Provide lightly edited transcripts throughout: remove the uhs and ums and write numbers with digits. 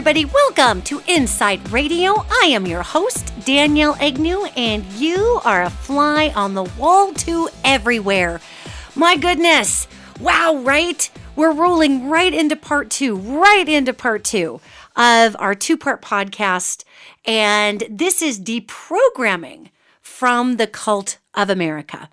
everybody. Welcome to InPsightRadio. I am your host, Danielle Egnew, and you are a fly on the wall to everywhere. My goodness. Wow, right? We're rolling right into part two of our two-part podcast, and this is deprogramming from the cult of America.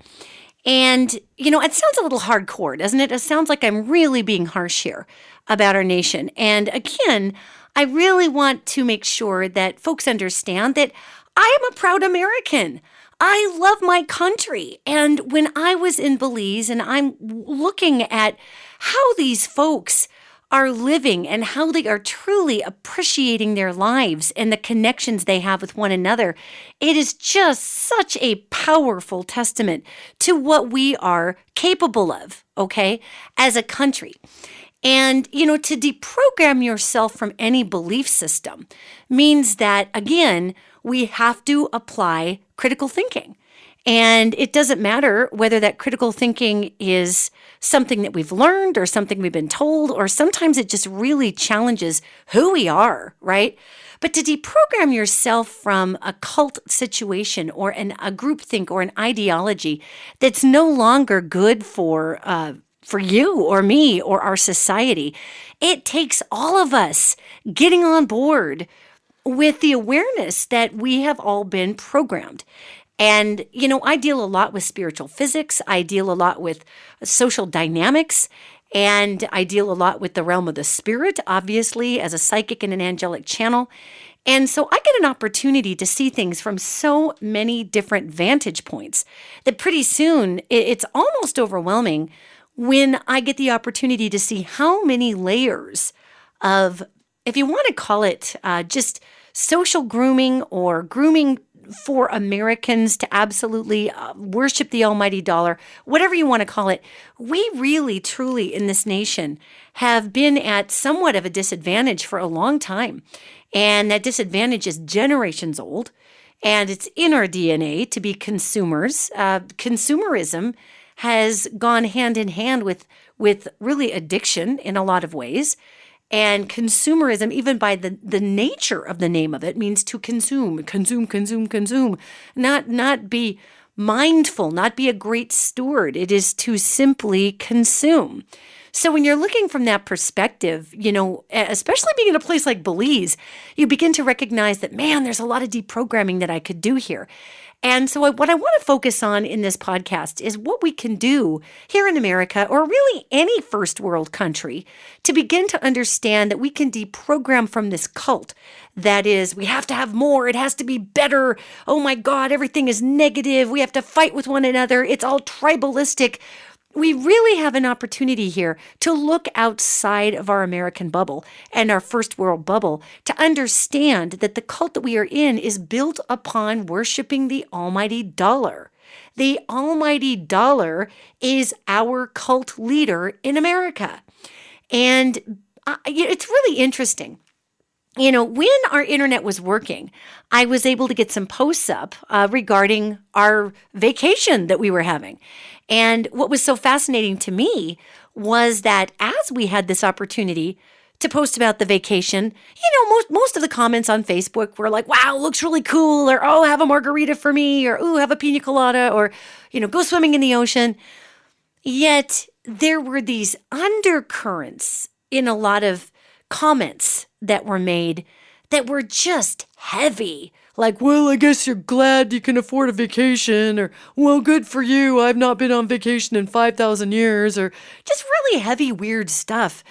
And, it sounds a little hardcore, doesn't it? It sounds like I'm really being harsh here about our nation. And again, I really want to make sure that folks understand that I am a proud American. I love my country. And when I was in Belize and I'm looking at how these folks are living and how they are truly appreciating their lives and the connections they have with one another, it is just such a powerful testament to what we are capable of, okay, as a country. And, to deprogram yourself from any belief system means that, again, we have to apply critical thinking. And it doesn't matter whether that critical thinking is something that we've learned or something we've been told, or sometimes it just really challenges who we are, right? But to deprogram yourself from a cult situation or a groupthink or an ideology that's no longer good for you or me or our society, it takes all of us getting on board with the awareness that we have all been programmed. And, I deal a lot with spiritual physics. I deal a lot with social dynamics. And I deal a lot with the realm of the spirit, obviously, as a psychic and an angelic channel. And so I get an opportunity to see things from so many different vantage points that pretty soon it's almost overwhelming when I get the opportunity to see how many layers of, if you want to call it just social grooming or grooming for Americans to absolutely worship the almighty dollar, whatever you want to call it, we really, truly in this nation have been at somewhat of a disadvantage for a long time. And that disadvantage is generations old, and it's in our DNA to be consumers. Consumerism has gone hand in hand with really addiction in a lot of ways. And consumerism, even by the nature of the name of it, means to consume, not be mindful, not be a great steward. It is to simply consume. So when you're looking from that perspective, especially being in a place like Belize, you begin to recognize that, man, there's a lot of deprogramming that I could do here. And so what I want to focus on in this podcast is what we can do here in America, or really any first world country, to begin to understand that we can deprogram from this cult. That is, we have to have more. It has to be better. Oh my God, everything is negative. We have to fight with one another. It's all tribalistic. We really have an opportunity here to look outside of our American bubble and our first world bubble to understand that the cult that we are in is built upon worshiping the almighty dollar. The almighty dollar is our cult leader in America. And it's really interesting. When our internet was working, I was able to get some posts up regarding our vacation that we were having. And what was so fascinating to me was that as we had this opportunity to post about the vacation, most of the comments on Facebook were like, wow, looks really cool, or, oh, have a margarita for me, or, ooh, have a pina colada, or, go swimming in the ocean. Yet there were these undercurrents in a lot of comments that were made that were just heavy. Like, well, I guess you're glad you can afford a vacation, or, well, good for you, I've not been on vacation in 5,000 years, or just really heavy, weird stuff.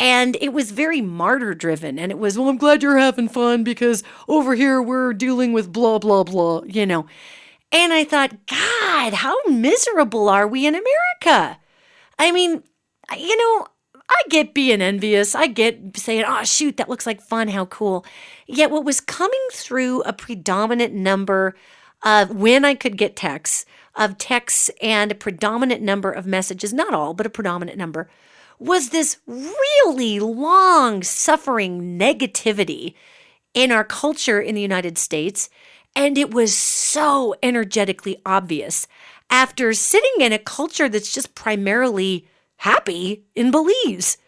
And it was very martyr-driven, and it was, well, I'm glad you're having fun because over here we're dealing with blah, blah, blah, And I thought, God, how miserable are we in America? I mean, I get being envious. I get saying, oh, shoot, that looks like fun. How cool. Yet what was coming through a predominant number of when I could get texts and a predominant number of messages, not all, but a predominant number, was this really long suffering negativity in our culture in the United States. And it was so energetically obvious after sitting in a culture that's just primarily happy in Belize.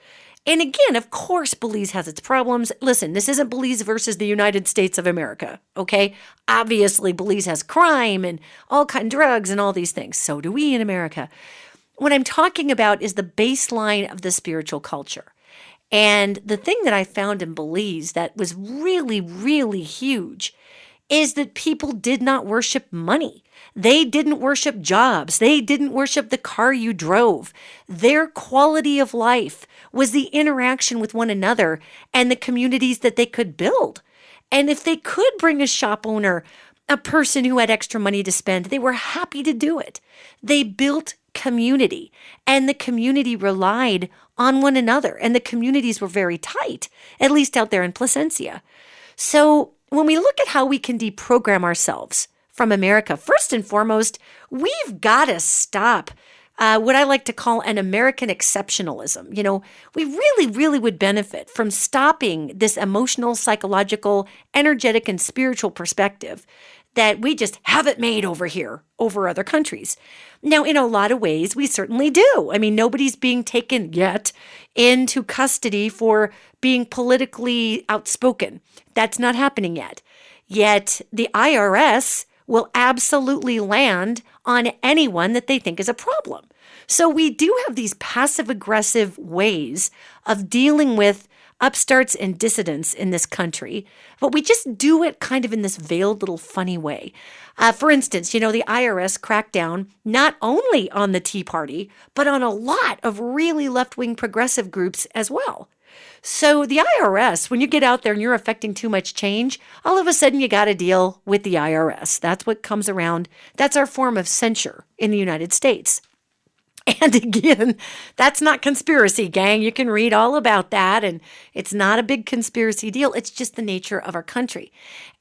And again, of course, Belize has its problems. Listen, this isn't Belize versus the United States of America, okay? Obviously, Belize has crime and all kind of drugs and all these things. So do we in America. What I'm talking about is the baseline of the spiritual culture. And the thing that I found in Belize that was really, really huge is that people did not worship money. They didn't worship jobs. They didn't worship the car you drove. Their quality of life was the interaction with one another and the communities that they could build. And if they could bring a shop owner, a person who had extra money to spend, they were happy to do it. They built community, and the community relied on one another, and the communities were very tight, at least out there in Placencia. So when we look at how we can deprogram ourselves from America, first and foremost, we've got to stop what I like to call an American exceptionalism. You know, we really, really would benefit from stopping this emotional, psychological, energetic, and spiritual perspective that we just have it made over here, over other countries. Now, in a lot of ways, we certainly do. I mean, nobody's being taken yet into custody for being politically outspoken. That's not happening yet. Yet the IRS will absolutely land on anyone that they think is a problem. So we do have these passive-aggressive ways of dealing with upstarts and dissidents in this country, but we just do it kind of in this veiled little funny way. For instance, you know, the IRS cracked down not only on the Tea Party, but on a lot of really left-wing progressive groups as well. So the IRS, when you get out there and you're affecting too much change, all of a sudden you got to deal with the IRS. That's what comes around. That's our form of censure in the United States. And again, that's not conspiracy, gang. You can read all about that, and it's not a big conspiracy deal. It's just the nature of our country.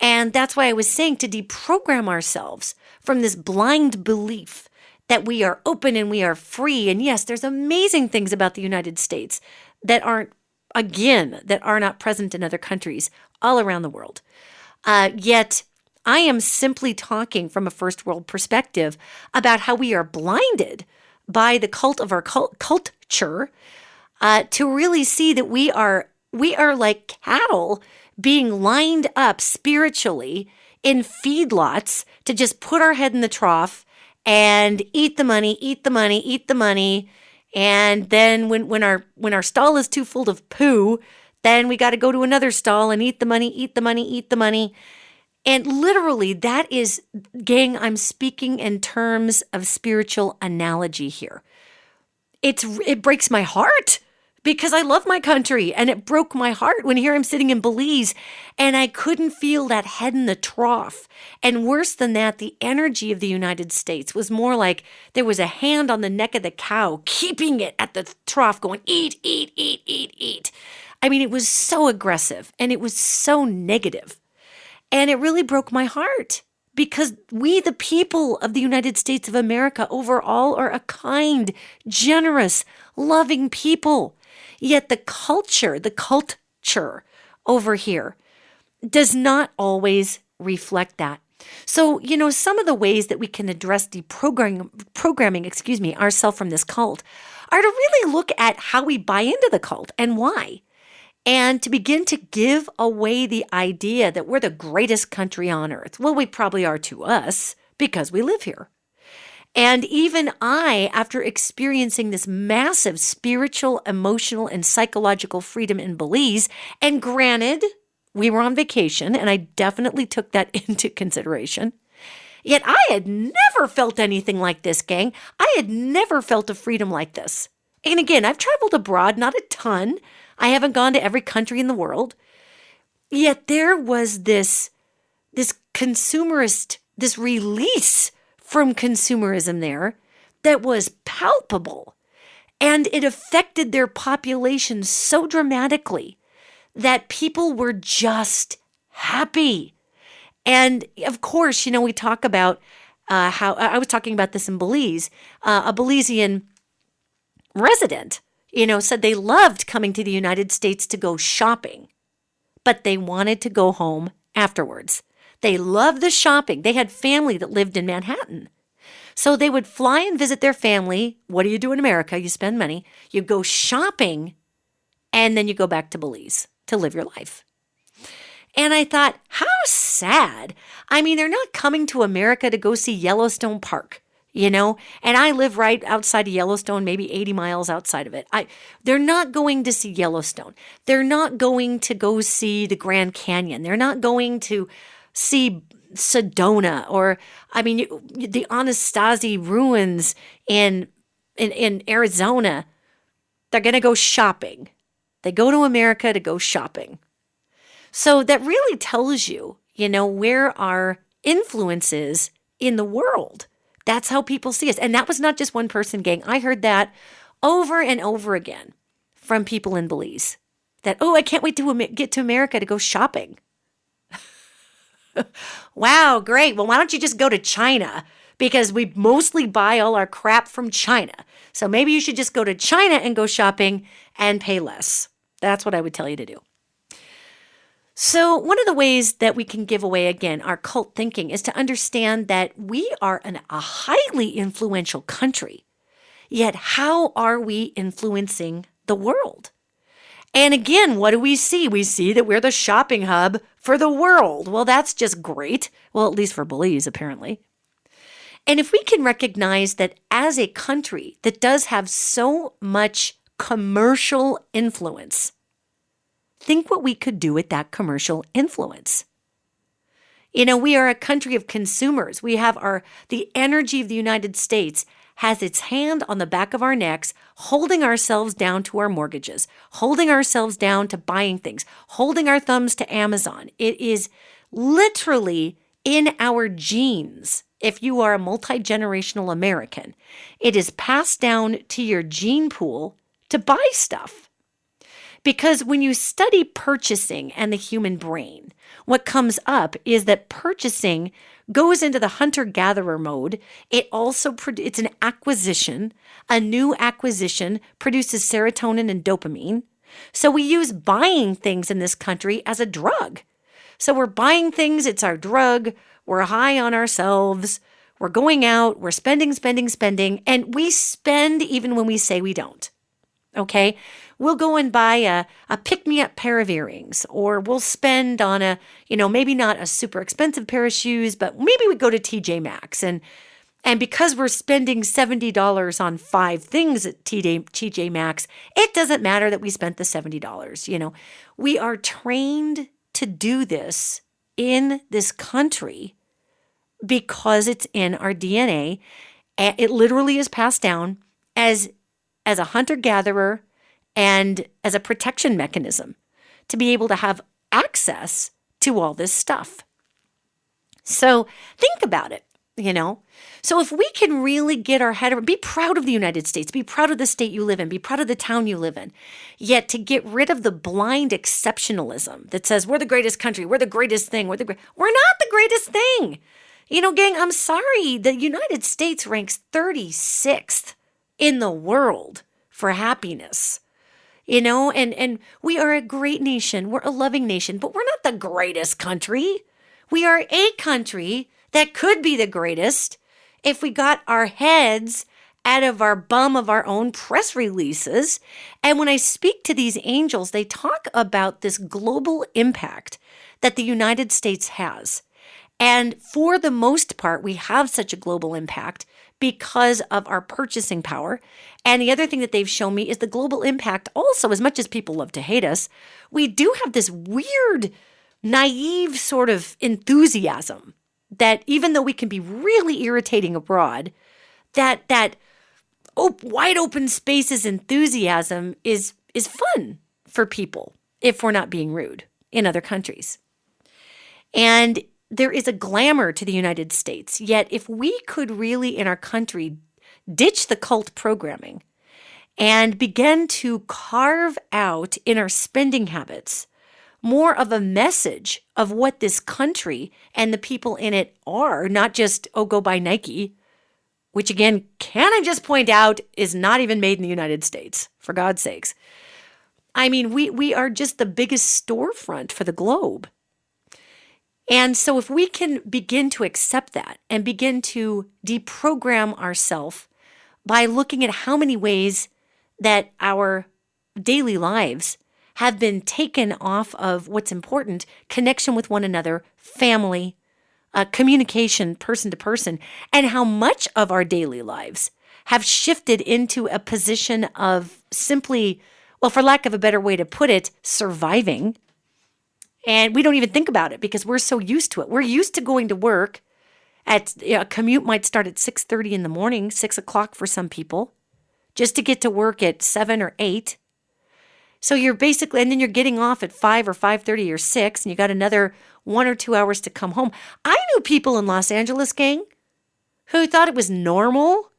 And that's why I was saying to deprogram ourselves from this blind belief that we are open and we are free. And yes, there's amazing things about the United States that are not present in other countries all around the world. Yet I am simply talking from a first world perspective about how we are blinded by the cult of our culture to really see that we are like cattle being lined up spiritually in feedlots to just put our head in the trough and eat the money, eat the money, eat the money. And then when our stall is too full of poo, then we got to go to another stall and eat the money, eat the money, eat the money. And literally, that is, gang, I'm speaking in terms of spiritual analogy here. It breaks my heart because I love my country, and it broke my heart when here I'm sitting in Belize and I couldn't feel that head in the trough. And worse than that, the energy of the United States was more like there was a hand on the neck of the cow, keeping it at the trough going, eat, eat, eat, eat, eat. I mean, it was so aggressive and it was so negative. And it really broke my heart because we, the people of the United States of America, overall are a kind, generous, loving people. Yet the culture over here does not always reflect that. So, you know, some of the ways that we can address deprogramming ourselves from this cult are to really look at how we buy into the cult and why. And to begin to give away the idea that we're the greatest country on earth. Well, we probably are to us because we live here. And even I, after experiencing this massive spiritual, emotional, and psychological freedom in Belize, and granted, we were on vacation, and I definitely took that into consideration, yet I had never felt anything like this, gang. I had never felt a freedom like this. And again, I've traveled abroad, not a ton. I haven't gone to every country in the world. Yet there was this consumerist, this release from consumerism there that was palpable. And it affected their population so dramatically that people were just happy. And of course, you know, we talk about how I was talking about this in Belize, a Belizean resident, you know, said they loved coming to the United States to go shopping, but they wanted to go home afterwards. They loved the shopping. They had family that lived in Manhattan. So they would fly and visit their family. What do you do in America? You spend money. You go shopping, and then you go back to Belize to live your life. And I thought, how sad. I mean, they're not coming to America to go see Yellowstone Park, and I live right outside of Yellowstone, maybe 80 miles outside of it. They're not going to see Yellowstone. They're not going to go see the Grand Canyon. They're not going to see Sedona or, the Anasazi ruins in Arizona. They're going to go shopping. They go to America to go shopping. So that really tells you, where our influence is in the world. That's how people see us. And that was not just one person, gang. I heard that over and over again from people in Belize. That, I can't wait to get to America to go shopping. Wow, great. Well, why don't you just go to China? Because we mostly buy all our crap from China. So maybe you should just go to China and go shopping and pay less. That's what I would tell you to do. So one of the ways that we can give away, again, our cult thinking is to understand that we are a highly influential country. Yet how are we influencing the world? And again, what do we see? We see that we're the shopping hub for the world. Well, that's just great. Well, at least for Belize, apparently. And if we can recognize that as a country that does have so much commercial influence, think what we could do with that commercial influence. We are a country of consumers. We have the energy of the United States has its hand on the back of our necks, holding ourselves down to our mortgages, holding ourselves down to buying things, holding our thumbs to Amazon. It is literally in our genes. If you are a multi-generational American, it is passed down to your gene pool to buy stuff. Because when you study purchasing and the human brain, what comes up is that purchasing goes into the hunter-gatherer mode. It also it's an acquisition. A new acquisition produces serotonin and dopamine. So we use buying things in this country as a drug. So we're buying things, it's our drug. We're high on ourselves. We're going out, we're spending, and we spend even when we say we don't. Okay? We'll go and buy a pick-me-up pair of earrings, or we'll spend on maybe not a super expensive pair of shoes, but maybe we go to TJ Maxx. And because we're spending $70 on 5 things at TJ Maxx, it doesn't matter that we spent the $70. We are trained to do this in this country because it's in our DNA. It literally is passed down as a hunter-gatherer and as a protection mechanism to be able to have access to all this stuff. So think about it, So if we can really get our head around, be proud of the United States, be proud of the state you live in, be proud of the town you live in, yet to get rid of the blind exceptionalism that says we're the greatest country, we're the greatest thing, we're not the greatest thing. Gang, I'm sorry, the United States ranks 36th in the world for happiness. And we are a great nation. We're a loving nation, but we're not the greatest country. We are a country that could be the greatest if we got our heads out of our bum of our own press releases. And when I speak to these angels, they talk about this global impact that the United States has. And for the most part, we have such a global impact because of our purchasing power. And the other thing that they've shown me is the global impact also, as much as people love to hate us, we do have this weird, naive sort of enthusiasm that even though we can be really irritating abroad, that wide open spaces enthusiasm is fun for people if we're not being rude in other countries. And there is a glamour to the United States. Yet if we could really in our country ditch the cult programming and begin to carve out in our spending habits more of a message of what this country and the people in it are, not just, go buy Nike, which again, can I just point out is not even made in the United States, for God's sakes. We are just the biggest storefront for the globe. And so if we can begin to accept that and begin to deprogram ourselves by looking at how many ways that our daily lives have been taken off of what's important, connection with one another, family, communication, person to person, and how much of our daily lives have shifted into a position of simply, well, for lack of a better way to put it, surviving. And we don't even think about it because we're so used to it. We're used to going to work a commute might start at 6:30 in the morning, 6 o'clock for some people, just to get to work at 7 or 8. So you're basically, and then you're getting off at 5 or 5:30 or 6, and you got another 1 or 2 hours to come home. I knew people in Los Angeles, gang, who thought it was normal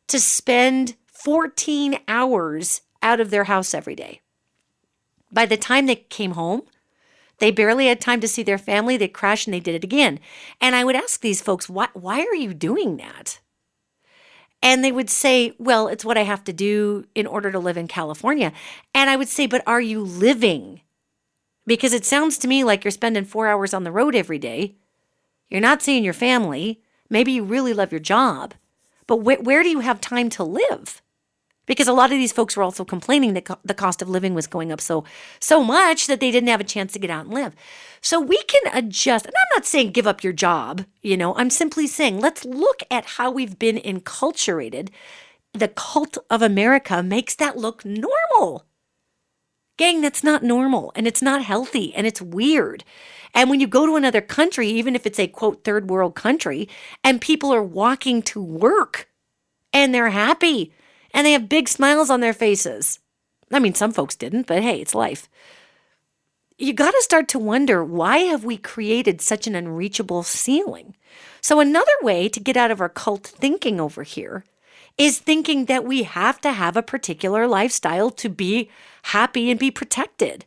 to spend 14 hours out of their house every day. By the time they came home, they barely had time to see their family. They crashed and they did it again. And I would ask these folks, why are you doing that? And they would say, well, it's what I have to do in order to live in California. And I would say, but are you living? Because it sounds to me like you're spending 4 hours on the road every day. You're not seeing your family. Maybe you really love your job. But where do you have time to live? Because a lot of these folks were also complaining that the cost of living was going up so much that they didn't have a chance to get out and live. So we can adjust. And I'm not saying give up your job, I'm simply saying let's look at how we've been enculturated. The cult of America makes that look normal. Gang, that's not normal, and it's not healthy, and it's weird. And when you go to another country, even if it's a, quote, third world country, and people are walking to work, and they're happy, and they have big smiles on their faces. I mean, some folks didn't, but hey, it's life. You got to start to wonder, why have we created such an unreachable ceiling? So another way to get out of our cult thinking over here is thinking that we have to have a particular lifestyle to be happy and be protected.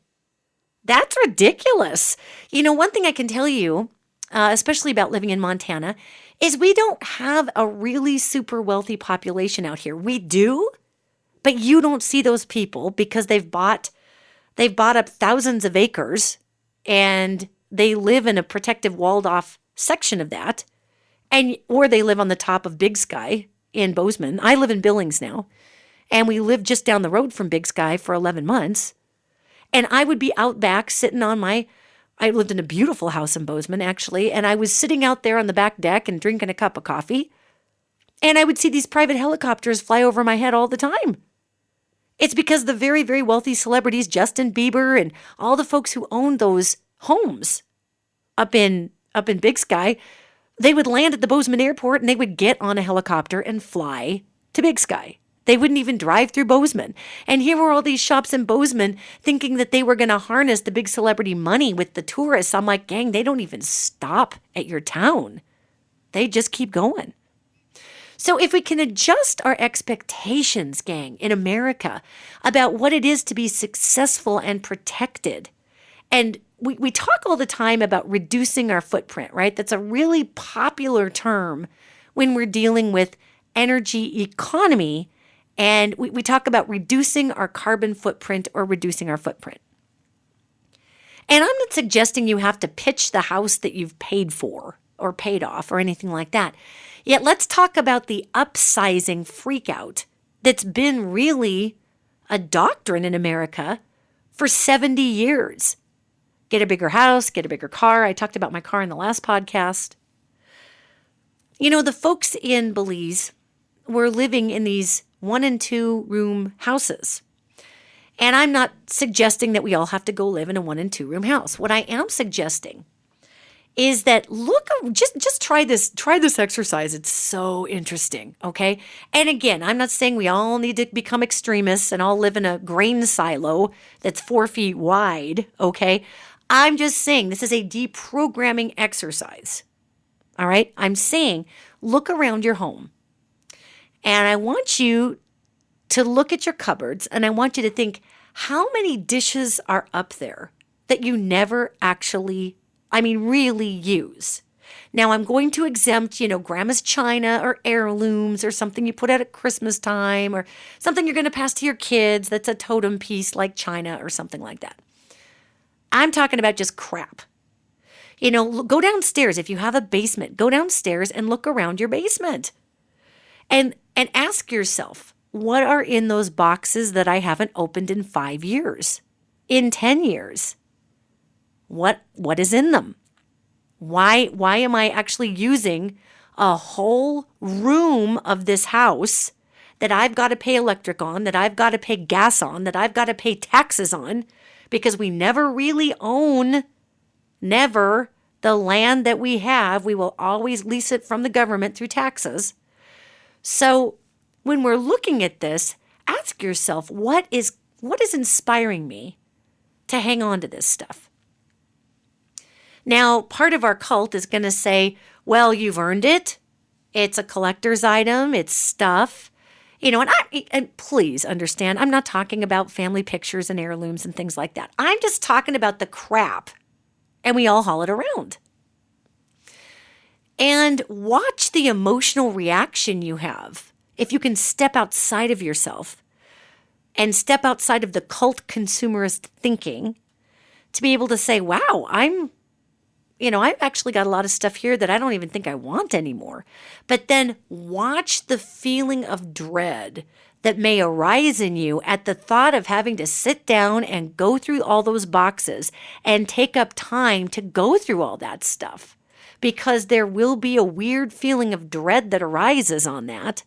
That's ridiculous. One thing I can tell you, especially about living in Montana, is we don't have a really super wealthy population out here. We do, but you don't see those people because they've bought up thousands of acres and they live in a protective walled off section of that, or they live on the top of Big Sky in Bozeman. I live in Billings now, and we lived just down the road from Big Sky for 11 months. And I would be out back sitting on I lived in a beautiful house in Bozeman, actually, and I was sitting out there on the back deck and drinking a cup of coffee, and I would see these private helicopters fly over my head all the time. It's because the very, very wealthy celebrities, Justin Bieber and all the folks who own those homes up in Big Sky, they would land at the Bozeman airport and they would get on a helicopter and fly to Big Sky. They wouldn't even drive through Bozeman. And here were all these shops in Bozeman thinking that they were going to harness the big celebrity money with the tourists. I'm like, gang, they don't even stop at your town. They just keep going. So if we can adjust our expectations, gang, in America about what it is to be successful and protected, and we talk all the time about reducing our footprint, right? That's a really popular term when we're dealing with energy economy. And we talk about reducing our carbon footprint or reducing our footprint. And I'm not suggesting you have to pitch the house that you've paid for or paid off or anything like that. Yet let's talk about the upsizing freakout that's been really a doctrine in America for 70 years. Get a bigger house, get a bigger car. I talked about my car in the last podcast. The folks in Belize were living in these 1 and 2 room houses. And I'm not suggesting that we all have to go live in a 1 and 2 room house. What I am suggesting is that just try this exercise. It's so interesting, okay? And again, I'm not saying we all need to become extremists and all live in a grain silo that's 4 feet wide, okay? I'm just saying this is a deprogramming exercise, all right? I'm saying look around your home. And I want you to look at your cupboards and I want you to think, how many dishes are up there that you never actually, really use? Now, I'm going to exempt, grandma's china or heirlooms or something you put out at Christmas time or something you're going to pass to your kids that's a totem piece like china or something like that. I'm talking about just crap. Go downstairs. If you have a basement, go downstairs and look around your basement. And ask yourself, what are in those boxes that I haven't opened in 5 years? in 10 years? What is in them? Why am I actually using a whole room of this house that I've got to pay electric on, that I've got to pay gas on, that I've got to pay taxes on, because we never really own, never, the land that we have. We will always lease it from the government through taxes. So when we're looking at this, ask yourself, what is inspiring me to hang on to this stuff? Now, part of our cult is going to say, well, you've earned it. It's a collector's item. It's stuff. And please understand, I'm not talking about family pictures and heirlooms and things like that. I'm just talking about the crap, and we all haul it around. And watch the emotional reaction you have if you can step outside of yourself and step outside of the cult consumerist thinking to be able to say, wow, I've actually got a lot of stuff here that I don't even think I want anymore. But then watch the feeling of dread that may arise in you at the thought of having to sit down and go through all those boxes and take up time to go through all that stuff. Because there will be a weird feeling of dread that arises on that.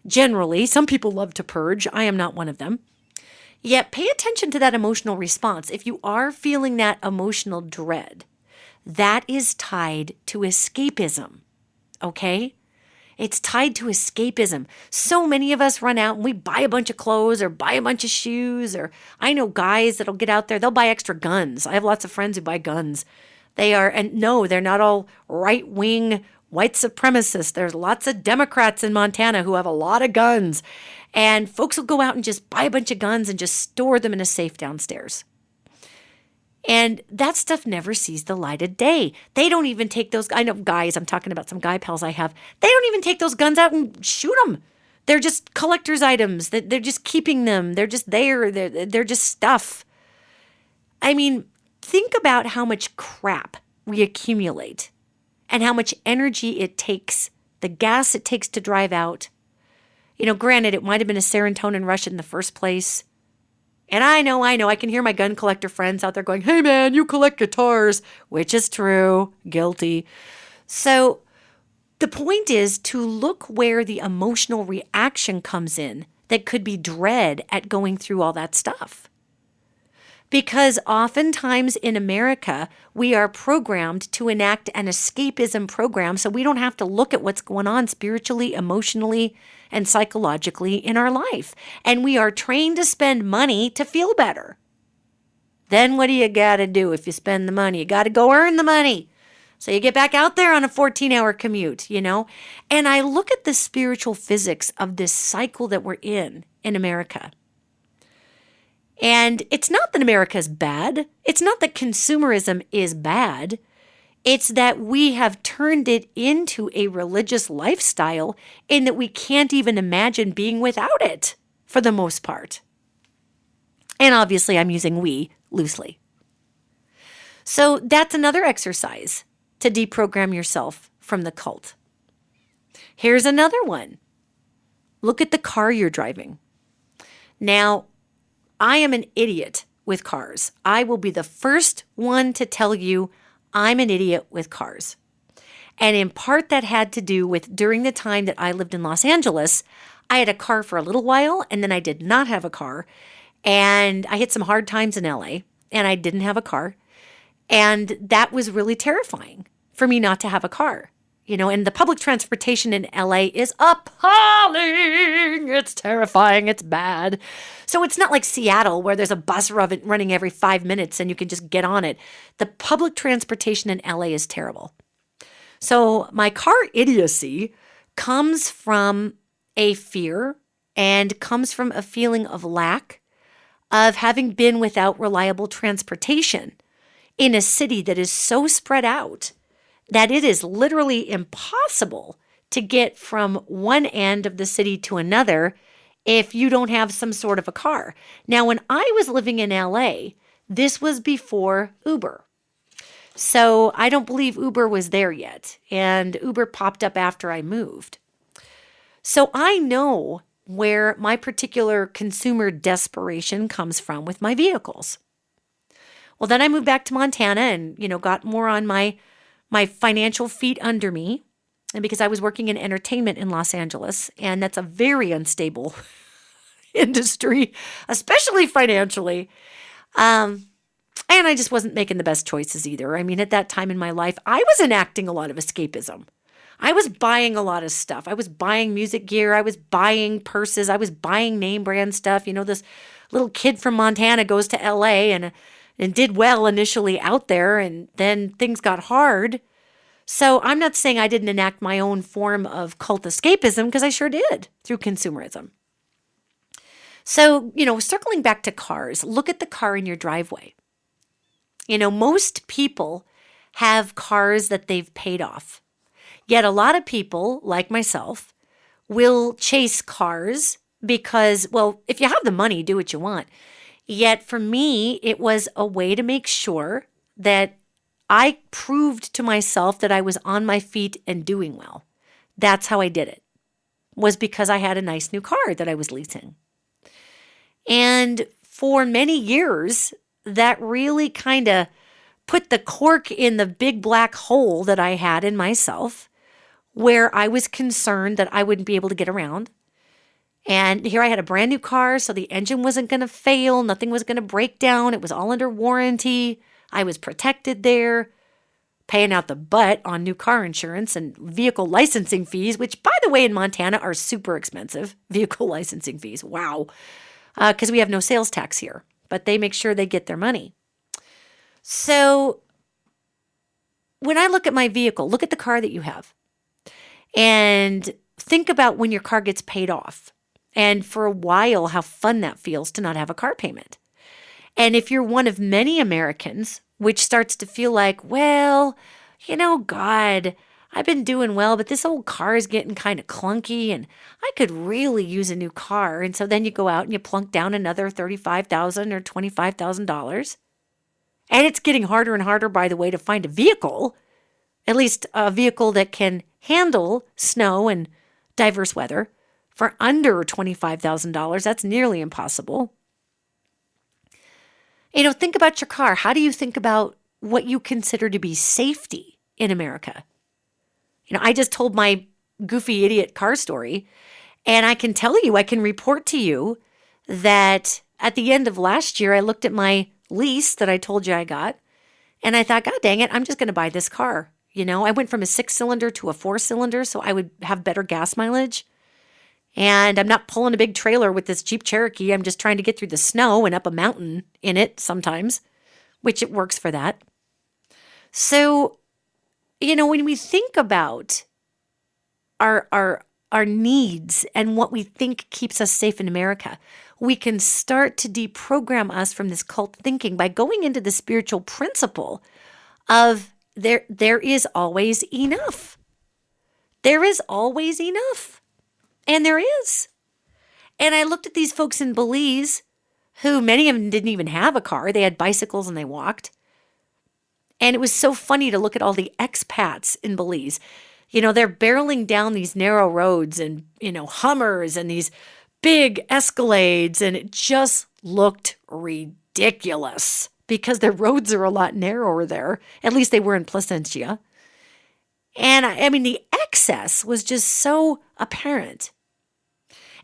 Generally, some people love to purge. I am not one of them. Yet pay attention to that emotional response. If you are feeling that emotional dread, that is tied to escapism, okay? It's tied to escapism. So many of us run out and we buy a bunch of clothes or buy a bunch of shoes, or I know guys that'll get out there, they'll buy extra guns. I have lots of friends who buy guns. And no, they're not all right-wing white supremacists. There's lots of Democrats in Montana who have a lot of guns. And folks will go out and just buy a bunch of guns and just store them in a safe downstairs. And that stuff never sees the light of day. They don't even take those, I know guys, I'm talking about some guy pals I have, they don't even take those guns out and shoot them. They're just collector's items. They're just keeping them. They're just there. They're just stuff. I mean, think about how much crap we accumulate and how much energy it takes, the gas it takes to drive out. Granted, it might have been a serotonin rush in the first place. And I know, I can hear my gun collector friends out there going, hey man, you collect guitars, which is true, guilty. So the point is to look where the emotional reaction comes in that could be dread at going through all that stuff. Because oftentimes in America, we are programmed to enact an escapism program so we don't have to look at what's going on spiritually, emotionally, and psychologically in our life. And we are trained to spend money to feel better. Then what do you got to do if you spend the money? You got to go earn the money. So you get back out there on a 14-hour commute, And I look at the spiritual physics of this cycle that we're in America. And it's not that America is bad. It's not that consumerism is bad. It's that we have turned it into a religious lifestyle in that we can't even imagine being without it for the most part. And obviously I'm using we loosely. So that's another exercise to deprogram yourself from the cult. Here's another one. Look at the car you're driving. Now, I am an idiot with cars. I will be the first one to tell you I'm an idiot with cars. And in part that had to do with during the time that I lived in Los Angeles, I had a car for a little while and then I did not have a car. And I hit some hard times in LA and I didn't have a car. And that was really terrifying for me not to have a car. And the public transportation in LA is appalling. It's terrifying. It's bad. So it's not like Seattle where there's a bus running every 5 minutes and you can just get on it. The public transportation in LA is terrible. So my car idiocy comes from a fear and comes from a feeling of lack of having been without reliable transportation in a city that is so spread out that it is literally impossible to get from one end of the city to another if you don't have some sort of a car. Now, when I was living in LA, this was before Uber. So I don't believe Uber was there yet, and Uber popped up after I moved. So I know where my particular consumer desperation comes from with my vehicles. Well, then I moved back to Montana and, got more on my financial feet under me. And because I was working in entertainment in Los Angeles, and that's a very unstable industry, especially financially. And I just wasn't making the best choices either. I mean, at that time in my life, I was enacting a lot of escapism. I was buying a lot of stuff. I was buying music gear. I was buying purses. I was buying name brand stuff. This little kid from Montana goes to LA and did well initially out there, and then things got hard. So I'm not saying I didn't enact my own form of cult escapism, because I sure did through consumerism. So, circling back to cars, look at the car in your driveway. Most people have cars that they've paid off. Yet a lot of people, like myself, will chase cars because, well, if you have the money, do what you want. Yet for me, it was a way to make sure that I proved to myself that I was on my feet and doing well. That's how I did it, was because I had a nice new car that I was leasing. And for many years, that really kind of put the cork in the big black hole that I had in myself, where I was concerned that I wouldn't be able to get around. And here I had a brand new car, so the engine wasn't going to fail. Nothing was going to break down. It was all under warranty. I was protected there, paying out the butt on new car insurance and vehicle licensing fees, which, by the way, in Montana are super expensive. Vehicle licensing fees. Wow. Because we have no sales tax here, but they make sure they get their money. So when I look at my vehicle, look at the car that you have, and think about when your car gets paid off. And for a while, how fun that feels to not have a car payment. And if you're one of many Americans, which starts to feel like, well, God, I've been doing well, but this old car is getting kind of clunky and I could really use a new car. And so then you go out and you plunk down another $35,000 or $25,000. And it's getting harder and harder, by the way, to find a vehicle, at least a vehicle that can handle snow and diverse weather for under $25,000. That's nearly impossible. Think about your car. How do you think about what you consider to be safety in America? I just told my goofy idiot car story, and I can tell you, I can report to you that at the end of last year, I looked at my lease that I told you I got, and I thought, God dang it, I'm just going to buy this car. I went from a 6-cylinder to a 4-cylinder, so I would have better gas mileage. And I'm not pulling a big trailer with this Jeep Cherokee. I'm just trying to get through the snow and up a mountain in it sometimes, which it works for that. So, when we think about our needs and what we think keeps us safe in America, we can start to deprogram us from this cult thinking by going into the spiritual principle of there is always enough. There is always enough. And there is. And I looked at these folks in Belize, who many of them didn't even have a car. They had bicycles and they walked. And it was so funny to look at all the expats in Belize. They're barreling down these narrow roads and, Hummers and these big Escalades. And it just looked ridiculous because their roads are a lot narrower there. At least they were in Placentia. And I mean, the excess was just so apparent.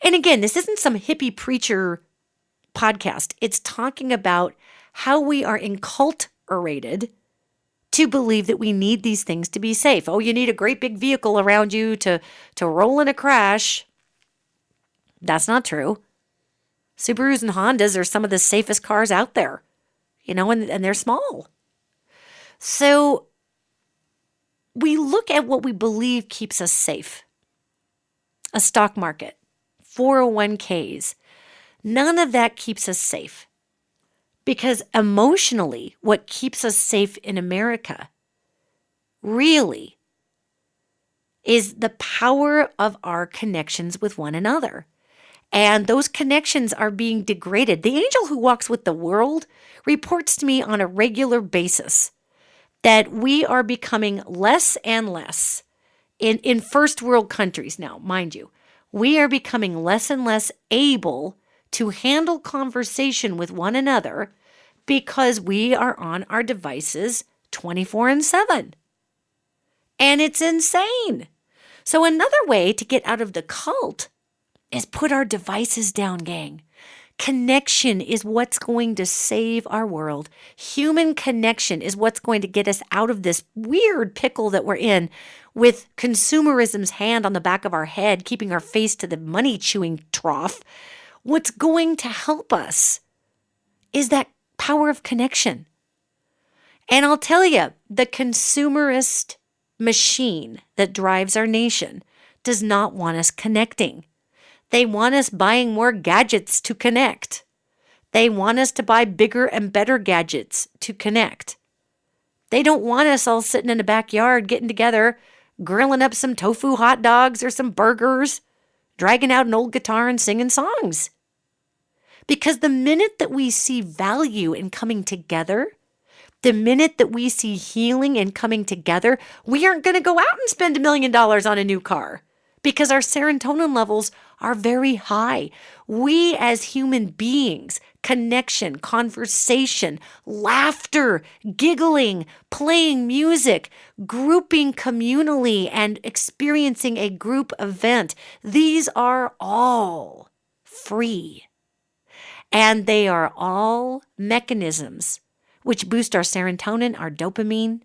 And again, this isn't some hippie preacher podcast. It's talking about how we are enCULTuration to believe that we need these things to be safe. Oh, you need a great big vehicle around you to roll in a crash. That's not true. Subarus and Hondas are some of the safest cars out there, and they're small. So we look at what we believe keeps us safe. A stock market, 401ks, none of that keeps us safe. Because emotionally, what keeps us safe in America really is the power of our connections with one another. And those connections are being degraded. The angel who walks with the world reports to me on a regular basis that we are becoming less and less in first world countries now, mind you. We are becoming less and less able to handle conversation with one another because we are on our devices 24/7. And it's insane. So another way to get out of the cult is put our devices down, gang. Connection is what's going to save our world. Human connection is what's going to get us out of this weird pickle that we're in with consumerism's hand on the back of our head, keeping our face to the money-chewing trough. What's going to help us is that power of connection. And I'll tell you, the consumerist machine that drives our nation does not want us connecting. They want us buying more gadgets to connect. They want us to buy bigger and better gadgets to connect. They don't want us all sitting in the backyard getting together, grilling up some tofu hot dogs or some burgers, dragging out an old guitar and singing songs. Because the minute that we see value in coming together, the minute that we see healing in coming together, we aren't going to go out and spend $1 million on a new car because our serotonin levels are very high. We as human beings, connection, conversation, laughter, giggling, playing music, grouping communally, and experiencing a group event, these are all free. And they are all mechanisms which boost our serotonin, our dopamine,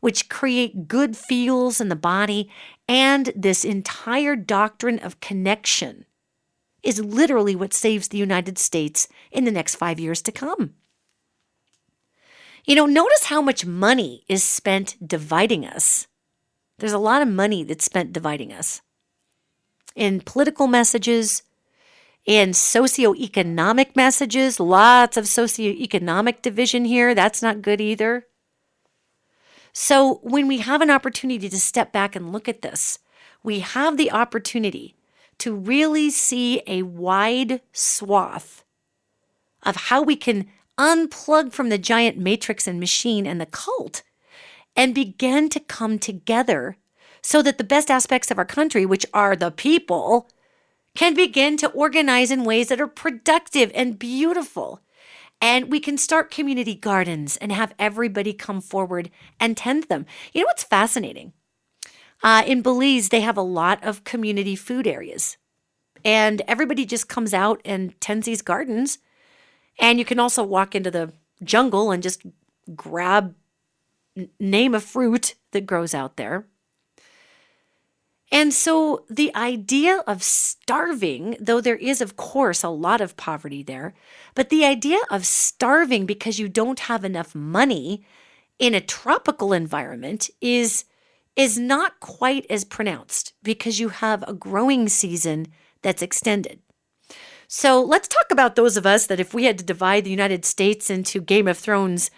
which create good feels in the body. And this entire doctrine of connection is literally what saves the United States in the next 5 years to come. Notice how much money is spent dividing us. There's a lot of money that's spent dividing us in political messages, in socioeconomic messages, lots of socioeconomic division here. That's not good either. So when we have an opportunity to step back and look at this, we have the opportunity to really see a wide swath of how we can unplug from the giant matrix and machine and the cult and begin to come together so that the best aspects of our country, which are the people, can begin to organize in ways that are productive and beautiful. And we can start community gardens and have everybody come forward and tend them. You know what's fascinating? In Belize, they have a lot of community food areas. And everybody just comes out and tends these gardens. And you can also walk into the jungle and just name a fruit that grows out there. And so the idea of starving, though there is, of course, a lot of poverty there, but the idea of starving because you don't have enough money in a tropical environment is not quite as pronounced because you have a growing season that's extended. So let's talk about those of us that if we had to divide the United States into Game of Thrones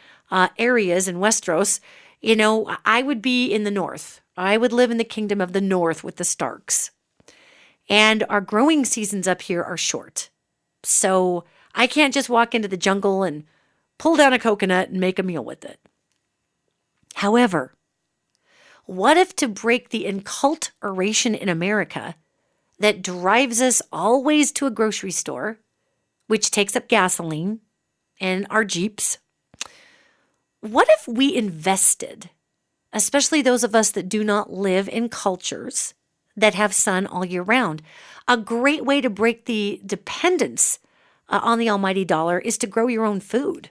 areas in Westeros, I would be in the north. I would live in the kingdom of the north with the Starks. And our growing seasons up here are short. So I can't just walk into the jungle and pull down a coconut and make a meal with it. However, what if to break the enCULTuration in America that drives us always to a grocery store, which takes up gasoline and our Jeeps, what if we invested, especially those of us that do not live in cultures that have sun all year round? A great way to break the dependence on the almighty dollar is to grow your own food.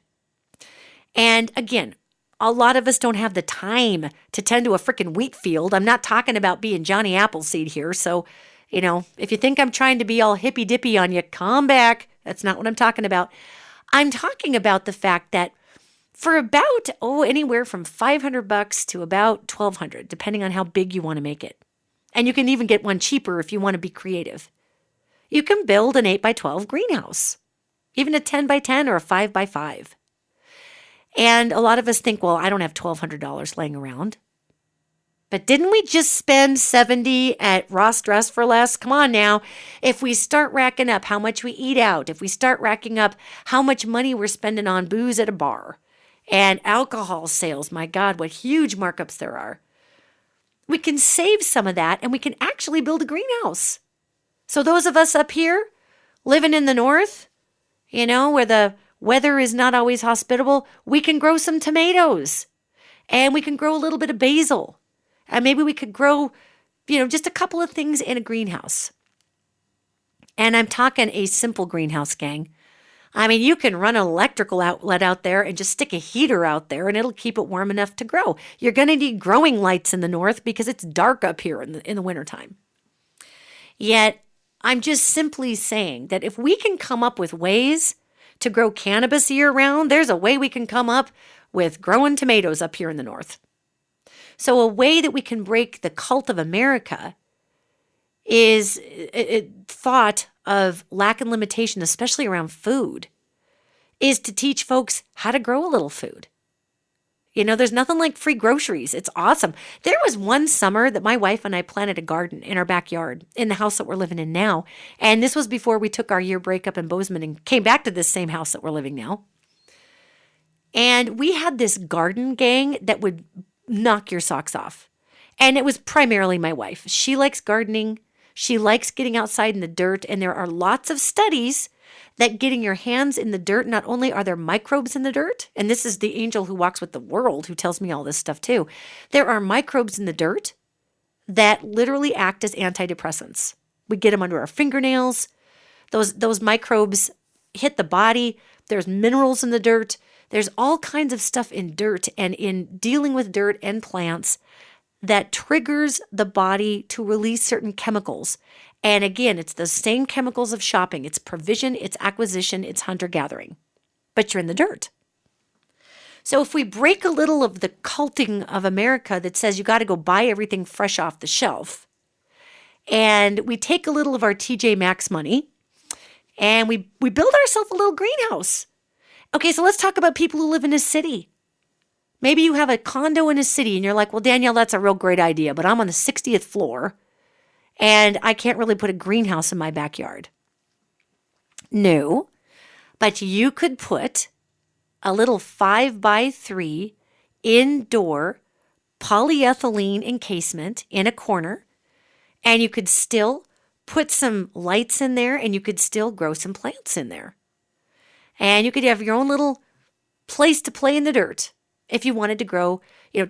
And again, a lot of us don't have the time to tend to a freaking wheat field. I'm not talking about being Johnny Appleseed here. So, if you think I'm trying to be all hippy-dippy on you, come back. That's not what I'm talking about. I'm talking about the fact that for about, anywhere from $500 to about $1,200, depending on how big you want to make it. And you can even get one cheaper if you want to be creative. You can build an 8x12 greenhouse, even a 10x10 or a 5x5. And a lot of us think, well, I don't have $1,200 laying around. But didn't we just spend $70 at Ross Dress for Less? Come on now. If we start racking up how much we eat out, if we start racking up how much money we're spending on booze at a bar and alcohol sales, my God, what huge markups there are. We can save some of that and we can actually build a greenhouse. So those of us up here living in the north, where the weather is not always hospitable, we can grow some tomatoes and we can grow a little bit of basil. And maybe we could grow, just a couple of things in a greenhouse. And I'm talking a simple greenhouse, gang. I mean, you can run an electrical outlet out there and just stick a heater out there and it'll keep it warm enough to grow. You're going to need growing lights in the north because it's dark up here in the wintertime. Yet, I'm just simply saying that if we can come up with ways to grow cannabis year-round, there's a way we can come up with growing tomatoes up here in the north. So a way that we can break the cult of America is thought of lack and limitation, especially around food, is to teach folks how to grow a little food. There's nothing like free groceries. It's awesome. There was one summer that my wife and I planted a garden in our backyard in the house that we're living in now. And this was before we took our year break up in Bozeman and came back to this same house that we're living now. And we had this garden gang that would knock your socks off. And it was primarily my wife. She likes gardening. She likes getting outside in the dirt. And there are lots of studies that getting your hands in the dirt, not only are there microbes in the dirt, and this is the angel who walks with the world who tells me all this stuff too, there are microbes in the dirt that literally act as antidepressants. We get them under our fingernails. Those microbes hit the body. There's minerals in the dirt. There's all kinds of stuff in dirt and in dealing with dirt and plants that triggers the body to release certain chemicals. And again, it's the same chemicals of shopping. It's provision, it's acquisition, it's hunter-gathering. But you're in the dirt. So if we break a little of the culting of America that says you got to go buy everything fresh off the shelf, and we take a little of our TJ Maxx money, and we build ourselves a little greenhouse. Okay, so let's talk about people who live in a city. Maybe you have a condo in a city, and you're like, well, Danielle, that's a real great idea, but I'm on the 60th floor, and I can't really put a greenhouse in my backyard. No, but you could put a little 5x3 indoor polyethylene encasement in a corner, and you could still put some lights in there, and you could still grow some plants in there. And you could have your own little place to play in the dirt if you wanted to grow.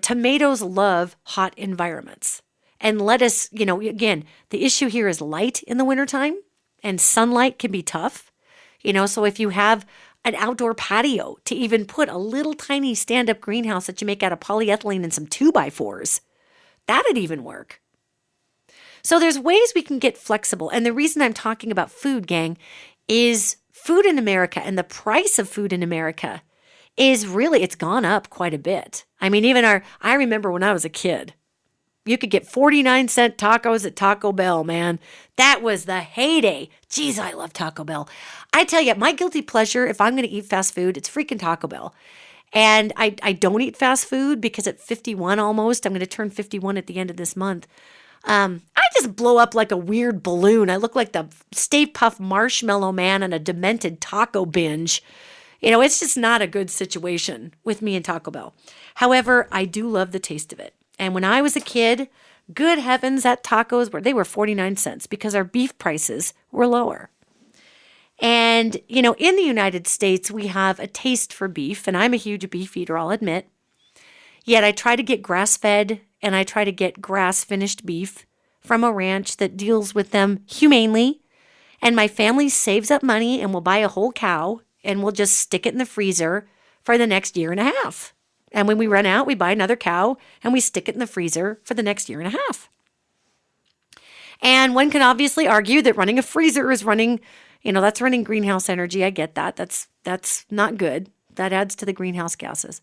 Tomatoes love hot environments. And lettuce, again, the issue here is light in the wintertime, and sunlight can be tough. So if you have an outdoor patio to even put a little tiny stand-up greenhouse that you make out of polyethylene and some 2x4s, that'd even work. So there's ways we can get flexible. And the reason I'm talking about food, gang, is food in America and the price of food in America is really, it's gone up quite a bit. I mean, I remember when I was a kid, you could get 49-cent tacos at Taco Bell, man. That was the heyday. Jeez, I love Taco Bell. I tell you, my guilty pleasure, if I'm going to eat fast food, it's freaking Taco Bell. And I don't eat fast food because at 51 almost, I'm going to turn 51 at the end of this month. I just blow up like a weird balloon. I look like the Stay Puft Marshmallow Man on a demented taco binge. It's just not a good situation with me and Taco Bell. However, I do love the taste of it. And when I was a kid, good heavens, that tacos were 49 cents because our beef prices were lower. And, in the United States, we have a taste for beef, and I'm a huge beef eater, I'll admit. Yet I try to get grass-fed and I try to get grass-finished beef from a ranch that deals with them humanely. And my family saves up money and will buy a whole cow and we'll just stick it in the freezer for the next year and a half. And when we run out, we buy another cow and we stick it in the freezer for the next year and a half. And one can obviously argue that running a freezer is running, that's running greenhouse energy. I get that. That's not good. That adds to the greenhouse gases.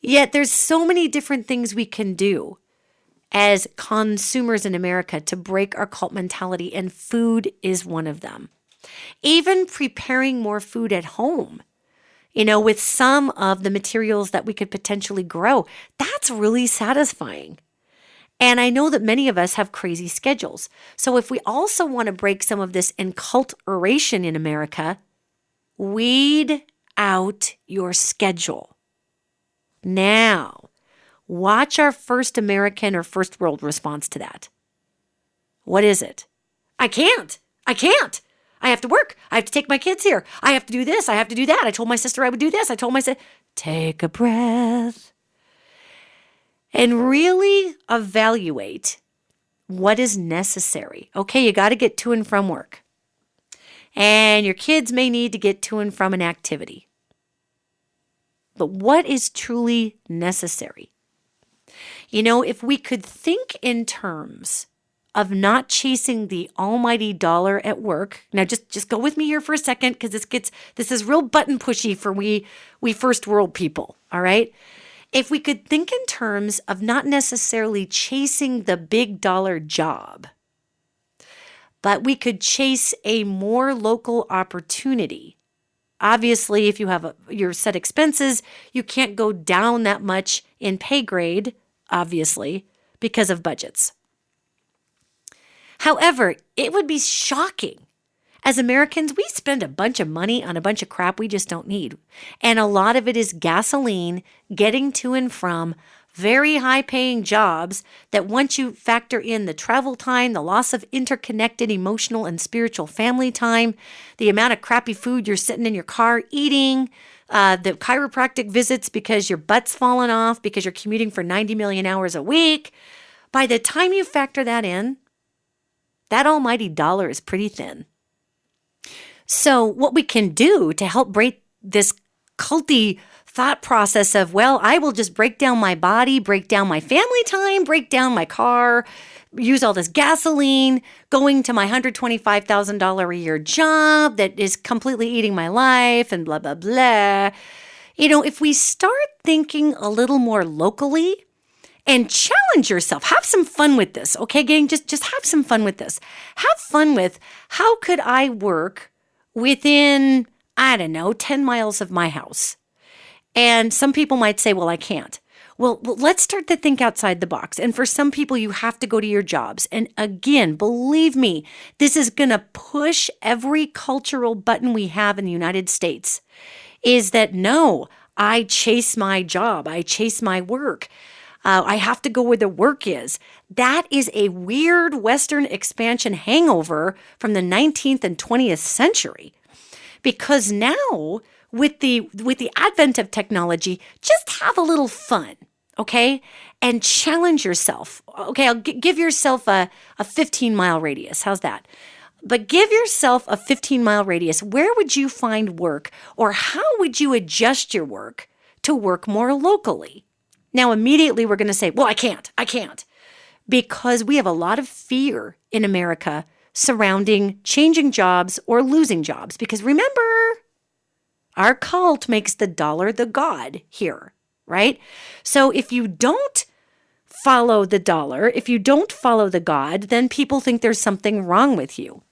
Yet there's so many different things we can do as consumers in America to break our cult mentality, and food is one of them. Even preparing more food at home, with some of the materials that we could potentially grow, that's really satisfying. And I know that many of us have crazy schedules. So if we also want to break some of this enCULTuration in America, weed out your schedule. Now, watch our first American or first world response to that. What is it? I can't. I have to work. I have to take my kids here. I have to do this. I have to do that. I told my sister I would do this. I told my sister, take a breath and really evaluate what is necessary. Okay, you got to get to and from work. And your kids may need to get to and from an activity. But what is truly necessary? You know, if we could think in terms of not chasing the almighty dollar at work. Now, just go with me here for a second, because this is real button pushy for we first world people, all right? If we could think in terms of not necessarily chasing the big dollar job, but we could chase a more local opportunity. Obviously, if you have your set expenses, you can't go down that much in pay grade, obviously, because of budgets. However, it would be shocking. As Americans, we spend a bunch of money on a bunch of crap we just don't need. And a lot of it is gasoline getting to and from very high-paying jobs that once you factor in the travel time, the loss of interconnected emotional and spiritual family time, the amount of crappy food you're sitting in your car eating, the chiropractic visits because your butt's fallen off because you're commuting for 90 million hours a week, by the time you factor that in, that almighty dollar is pretty thin. So what we can do to help break this culty thought process of, well, I will just break down my body, break down my family time, break down my car, use all this gasoline, going to my $125,000 a year job that is completely eating my life and blah, blah, blah. You know, if we start thinking a little more locally, and challenge yourself. Have some fun with this, okay, gang? Just have some fun with this. Have fun with, how could I work within, 10 miles of my house? And some people might say, well, I can't. Well, let's start to think outside the box. And for some people, you have to go to your jobs. And again, believe me, this is going to push every cultural button we have in the United States, is that no, I chase my job. I chase my work. I have to go where the work is. That is a weird Western expansion hangover from the 19th and 20th century. Because now, with the advent of technology, just have a little fun, okay? And challenge yourself. Okay, I'll give yourself a 15-mile radius. How's that? But give yourself a 15-mile radius. Where would you find work, or how would you adjust your work to work more locally? Now, immediately we're going to say, well, I can't, because we have a lot of fear in America surrounding changing jobs or losing jobs. Because remember, our cult makes the dollar the god here, right? So if you don't follow the dollar, if you don't follow the god, then people think there's something wrong with you.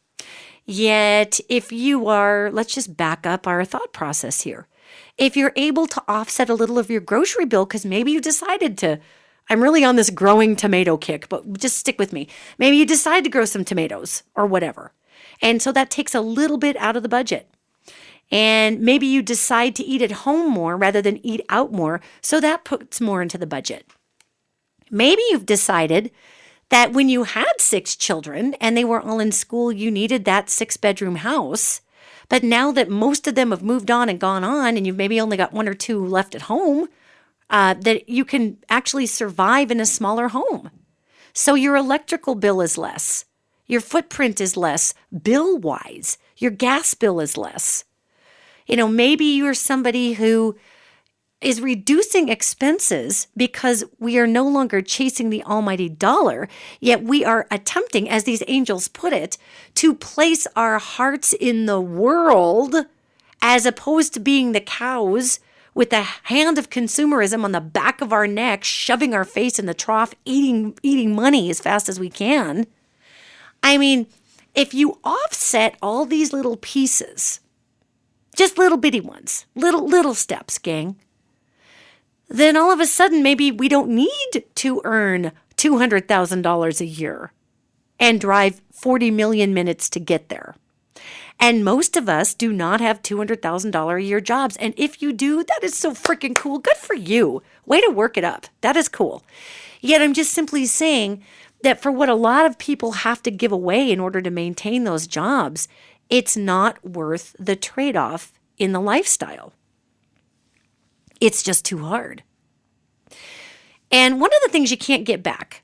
Yet, if you are, let's just back up our thought process here. If you're able to offset a little of your grocery bill, because maybe you decided to, I'm really on this growing tomato kick, but just stick with me. Maybe you decide to grow some tomatoes or whatever. And so that takes a little bit out of the budget. And maybe you decide to eat at home more rather than eat out more. So that puts more into the budget. Maybe you've decided that when you had 6 children and they were all in school, you needed that 6-bedroom house. But now that most of them have moved on and gone on, and you've maybe only got 1 or 2 left at home, that you can actually survive in a smaller home. So your electrical bill is less. Your footprint is less bill-wise. Your gas bill is less. You know, maybe you're somebody who is reducing expenses because we are no longer chasing the almighty dollar, yet we are attempting, as these angels put it, to place our hearts in the world as opposed to being the cows with the hand of consumerism on the back of our neck, shoving our face in the trough, eating money as fast as we can. I mean, if you offset all these little pieces, just little bitty ones, little steps, gang, then all of a sudden, maybe we don't need to earn $200,000 a year and drive 40 million minutes to get there. And most of us do not have $200,000 a year jobs. And if you do, that is so freaking cool. Good for you. Way to work it up. That is cool. Yet I'm just simply saying that for what a lot of people have to give away in order to maintain those jobs, it's not worth the trade-off in the lifestyle. It's just too hard. And one of the things you can't get back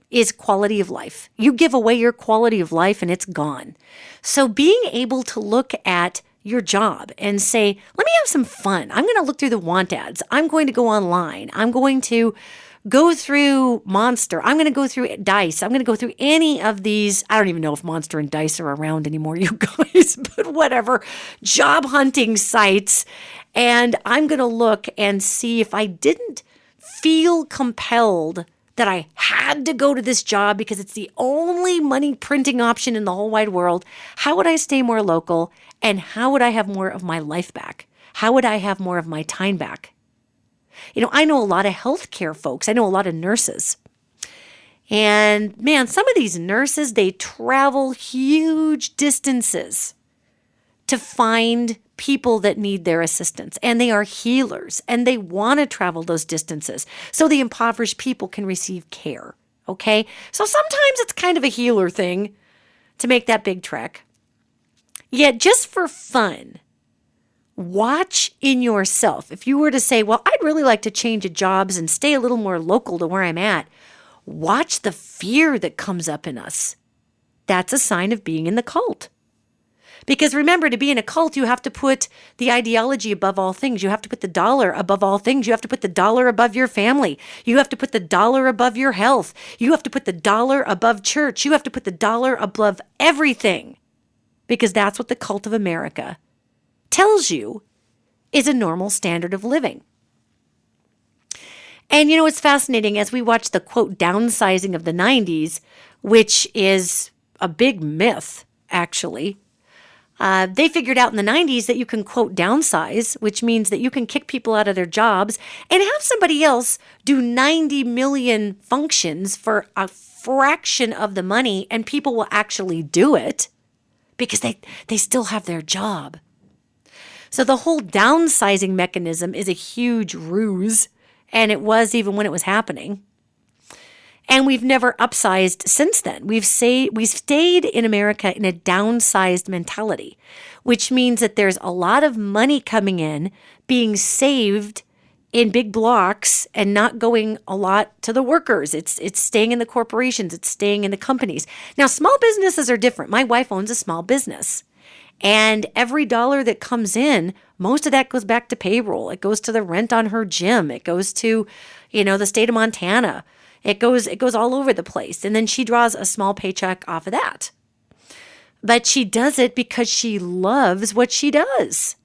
is quality of life. You give away your quality of life and it's gone. So being able to look at your job and say, let me have some fun. I'm going to look through the want ads. I'm going to go online. I'm going to go through Monster. I'm going to go through Dice. I'm going to go through any of these. I don't even know if Monster and Dice are around anymore, you guys, but whatever. Job hunting sites. And I'm going to look and see if I didn't feel compelled that I had to go to this job because it's the only money printing option in the whole wide world. How would I stay more local? And how would I have more of my life back? How would I have more of my time back? I know a lot of healthcare folks. I know a lot of nurses. And man, some of these nurses, they travel huge distances to find people that need their assistance. And they are healers and they want to travel those distances so the impoverished people can receive care. Okay? So sometimes it's kind of a healer thing to make that big trek. Yet just for fun, watch in yourself. If you were to say, well, I'd really like to change jobs and stay a little more local to where I'm at, watch the fear that comes up in us. That's a sign of being in the cult. Because remember, to be in a cult, you have to put the ideology above all things. You have to put the dollar above all things. You have to put the dollar above your family. You have to put the dollar above your health. You have to put the dollar above church. You have to put the dollar above everything. Because that's what the cult of America tells you is a normal standard of living. And it's fascinating as we watch the, quote, downsizing of the 90s, which is a big myth, actually. They figured out in the 90s that you can, quote, downsize, which means that you can kick people out of their jobs and have somebody else do 90 million functions for a fraction of the money, and people will actually do it because they still have their job. So the whole downsizing mechanism is a huge ruse, and it was even when it was happening. And we've never upsized since then. We've stayed in America in a downsized mentality, which means that there's a lot of money coming in, being saved in big blocks and not going a lot to the workers. It's staying in the corporations. It's staying in the companies. Now, small businesses are different. My wife owns a small business. And every dollar that comes in, most of that goes back to payroll. It goes to the rent on her gym. It goes to, the state of Montana. It goes all over the place. And then she draws a small paycheck off of that. But she does it because she loves what she does.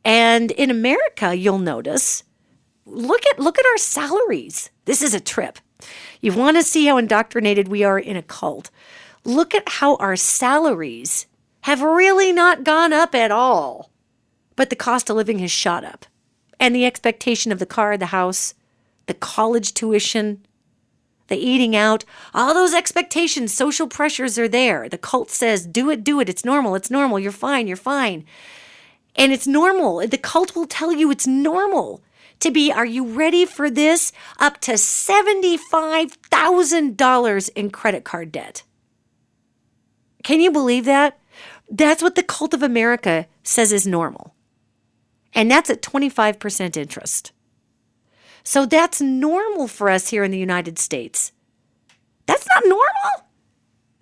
And in America, you'll notice, look at our salaries. This is a trip. You want to see how indoctrinated we are in a cult. Look at how our salaries have really not gone up at all. But the cost of living has shot up. And the expectation of the car, the house, the college tuition, the eating out, all those expectations, social pressures are there. The cult says, do it, it's normal, you're fine. And it's normal. The cult will tell you it's normal to be, are you ready for this? Up to $75,000 in credit card debt. Can you believe that? That's what the cult of America says is normal. And that's at 25% interest. So that's normal for us here in the United States. That's not normal.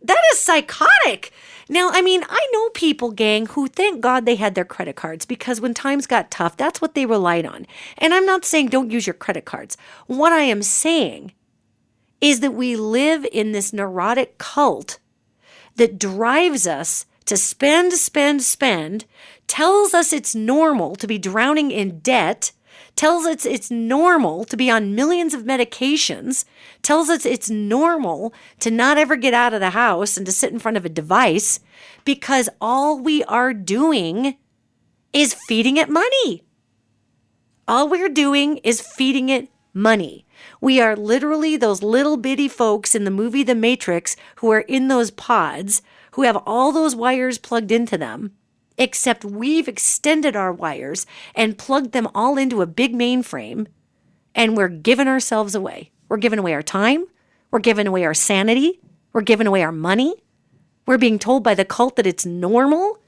That is psychotic. Now, I know people, gang, who thank God they had their credit cards because when times got tough, that's what they relied on. And I'm not saying don't use your credit cards. What I am saying is that we live in this neurotic cult that drives us to spend, tells us it's normal to be drowning in debt, tells us it's normal to be on millions of medications, tells us it's normal to not ever get out of the house and to sit in front of a device because all we are doing is feeding it money. All we're doing is feeding it money. We are literally those little bitty folks in the movie The Matrix who are in those pods, who have all those wires plugged into them, except we've extended our wires and plugged them all into a big mainframe, and we're giving ourselves away. We're giving away our time. We're giving away our sanity. We're giving away our money. We're being told by the cult that it's normal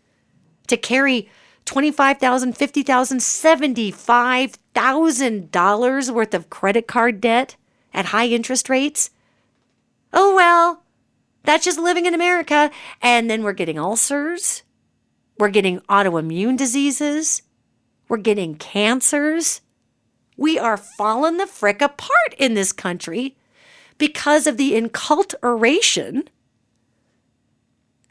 to carry $25,000, $50,000, $75,000 worth of credit card debt at high interest rates? Oh, well, that's just living in America. And then we're getting ulcers. We're getting autoimmune diseases. We're getting cancers. We are falling the frick apart in this country because of the enCULTuration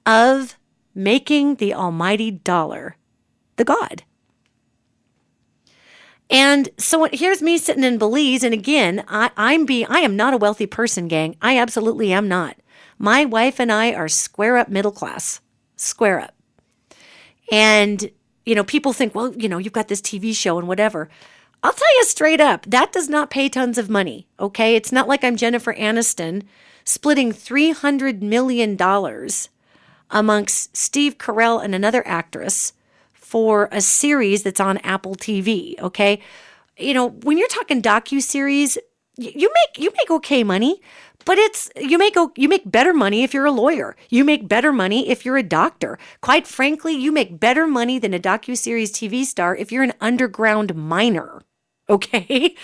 of making the almighty dollar the god. And so here's me sitting in Belize, and again, I am not a wealthy person, gang. I absolutely am not. My wife and I are square up middle class, square up. And, people think, well, you've got this TV show and whatever. I'll tell you straight up, that does not pay tons of money, okay? It's not like I'm Jennifer Aniston splitting $300 million amongst Steve Carell and another actress for a series that's on Apple TV, okay? When you're talking docuseries, you make okay money, but you make better money if you're a lawyer. You make better money if you're a doctor. Quite frankly, you make better money than a docuseries TV star if you're an underground miner, okay?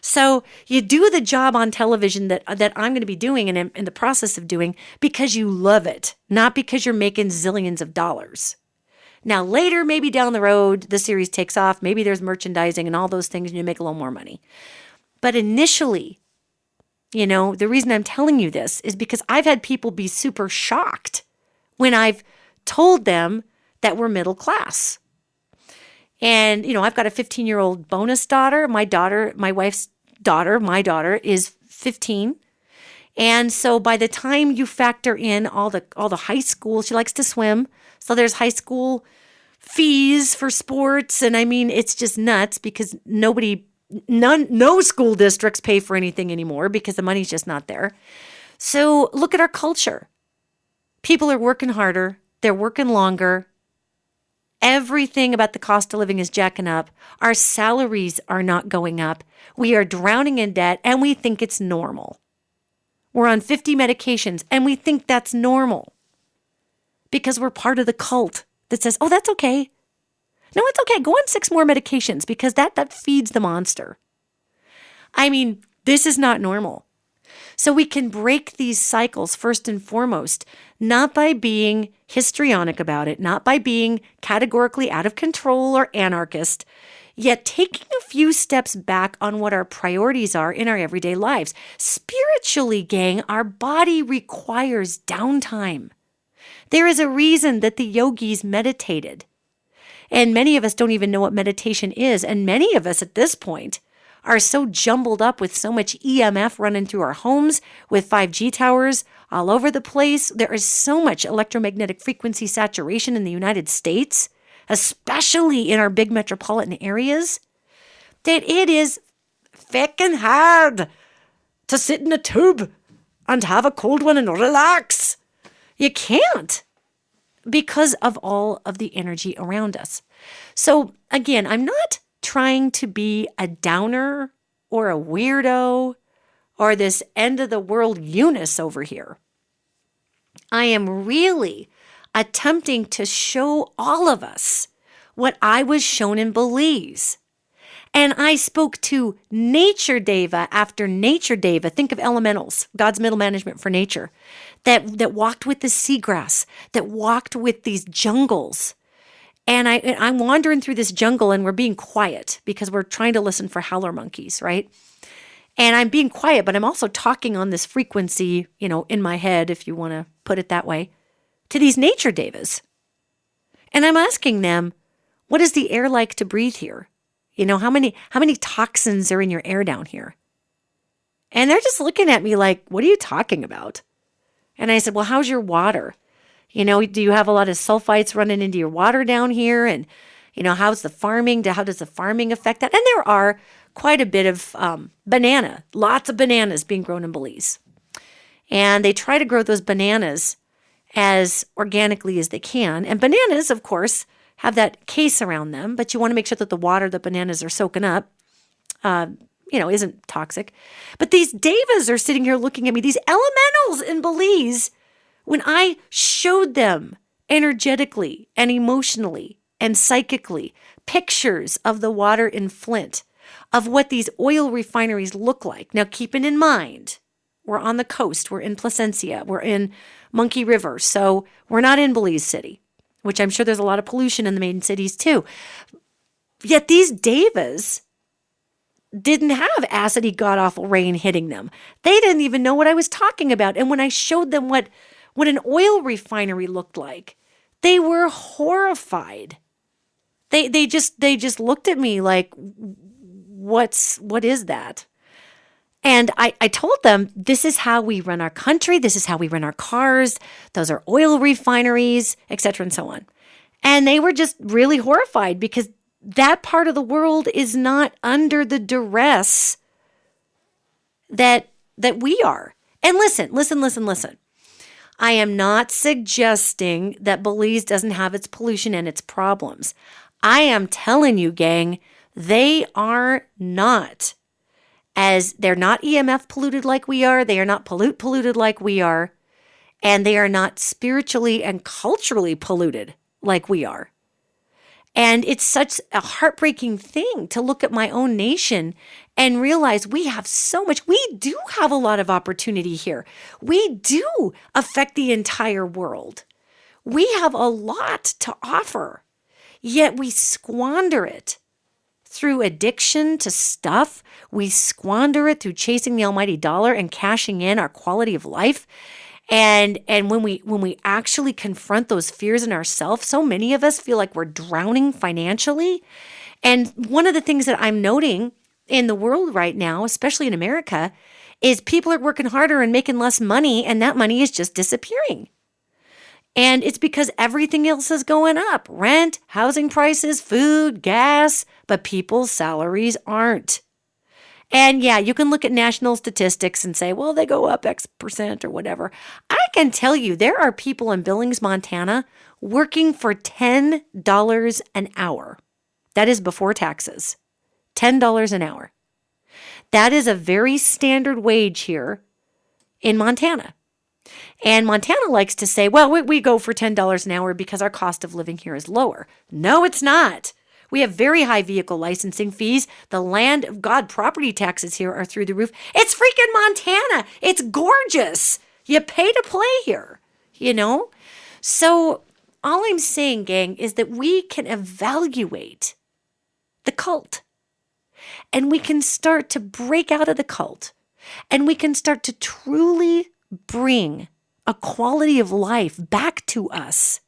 So you do the job on television that I'm going to be doing and in the process of doing because you love it, not because you're making zillions of dollars. Now, later, maybe down the road, the series takes off. Maybe there's merchandising and all those things and you make a little more money. But initially, the reason I'm telling you this is because I've had people be super shocked when I've told them that we're middle class. And, I've got a 15-year-old bonus daughter. My wife's daughter, my daughter is 15. And so by the time you factor in all the high school, she likes to swim. So there's high school fees for sports. And I mean, it's just nuts because no school districts pay for anything anymore because the money's just not there. So look at our culture. People are working harder. They're working longer. Everything about the cost of living is jacking up. Our salaries are not going up. We are drowning in debt and we think it's normal. We're on 50 medications and we think that's normal because we're part of the cult that says, oh, that's okay. No, it's okay. Go on 6 more medications because that feeds the monster. I mean, this is not normal. So we can break these cycles first and foremost, not by being histrionic about it, not by being categorically out of control or anarchist, yet taking a few steps back on what our priorities are in our everyday lives. Spiritually, gang, our body requires downtime. There is a reason that the yogis meditated. And many of us don't even know what meditation is. And many of us at this point are so jumbled up with so much EMF running through our homes with 5G towers all over the place. There is so much electromagnetic frequency saturation in the United States, especially in our big metropolitan areas, that it is feckin' hard to sit in a tube and have a cold one and relax. You can't because of all of the energy around us. So again, I'm not trying to be a downer or a weirdo or this end of the world Eunice over here. I am really attempting to show all of us what I was shown in Belize. And I spoke to nature deva after nature deva. Think of elementals, God's middle management for nature, that walked with the seagrass, that walked with these jungles. And I'm wandering through this jungle and we're being quiet because we're trying to listen for howler monkeys, right? And I'm being quiet, but I'm also talking on this frequency, in my head, if you want to put it that way, to these nature devas. And I'm asking them, what is the air like to breathe here? How many toxins are in your air down here? And they're just looking at me like, what are you talking about? And I said, well, how's your water? Do you have a lot of sulfites running into your water down here? And, how's the farming? How does the farming affect that? And there are quite a bit of lots of bananas being grown in Belize. And they try to grow those bananas as organically as they can. And bananas, of course, have that case around them, but you want to make sure that the water the bananas are soaking up, isn't toxic. But these devas are sitting here looking at me, these elementals in Belize, when I showed them energetically and emotionally and psychically pictures of the water in Flint, of what these oil refineries look like. Now, keeping in mind, we're on the coast. We're in Placencia. We're in Monkey River. So we're not in Belize City, which I'm sure there's a lot of pollution in the main cities too. Yet these devas didn't have acidy, god-awful rain hitting them. They didn't even know what I was talking about. And when I showed them what an oil refinery looked like, they were horrified. They just looked at me like, what is that? And I told them, this is how we run our country. This is how we run our cars. Those are oil refineries, etc., and so on. And they were just really horrified because that part of the world is not under the duress that we are. And listen. I am not suggesting that Belize doesn't have its pollution and its problems. I am telling you, gang, they are not. As they're not EMF polluted like we are, they are not polluted like we are, and they are not spiritually and culturally polluted like we are. And it's such a heartbreaking thing to look at my own nation and realize we have so much. We do have a lot of opportunity here. We do affect the entire world. We have a lot to offer, yet we squander it through addiction to stuff. We squander it through chasing the almighty dollar and cashing in our quality of life. And when we actually confront those fears in ourselves, so many of us feel like we're drowning financially. And one of the things that I'm noting in the world right now, especially in America, is people are working harder and making less money, and that money is just disappearing. And it's because everything else is going up. Rent, housing prices, food, gas, but people's salaries aren't. And yeah, you can look at national statistics and say, well, they go up X percent or whatever. I can tell you there are people in Billings, Montana working for $10 an hour. That is before taxes. $10 an hour. That is a very standard wage here in Montana. And Montana likes to say, well, we go for $10 an hour because our cost of living here is lower. No, it's not. We have very high vehicle licensing fees. The land of God property taxes here are through the roof. It's freaking Montana. It's gorgeous. You pay to play here, you know? So all I'm saying, gang, is that we can evaluate the cult. And we can start to break out of the cult. And we can start to truly bring a quality of life back to us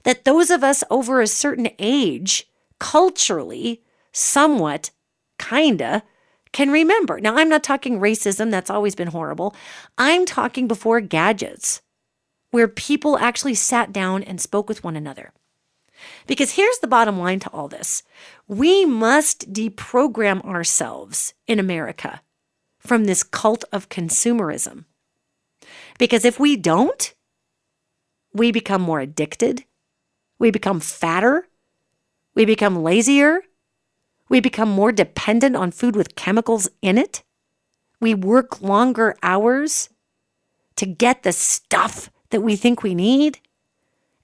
that those of us over a certain age culturally, somewhat, kinda, can remember. Now, I'm not talking racism. That's always been horrible. I'm talking before gadgets, where people actually sat down and spoke with one another. Because here's the bottom line to all this. We must deprogram ourselves in America from this cult of consumerism. Because if we don't, we become more addicted. We become fatter. We become lazier. We become more dependent on food with chemicals in it. We work longer hours to get the stuff that we think we need.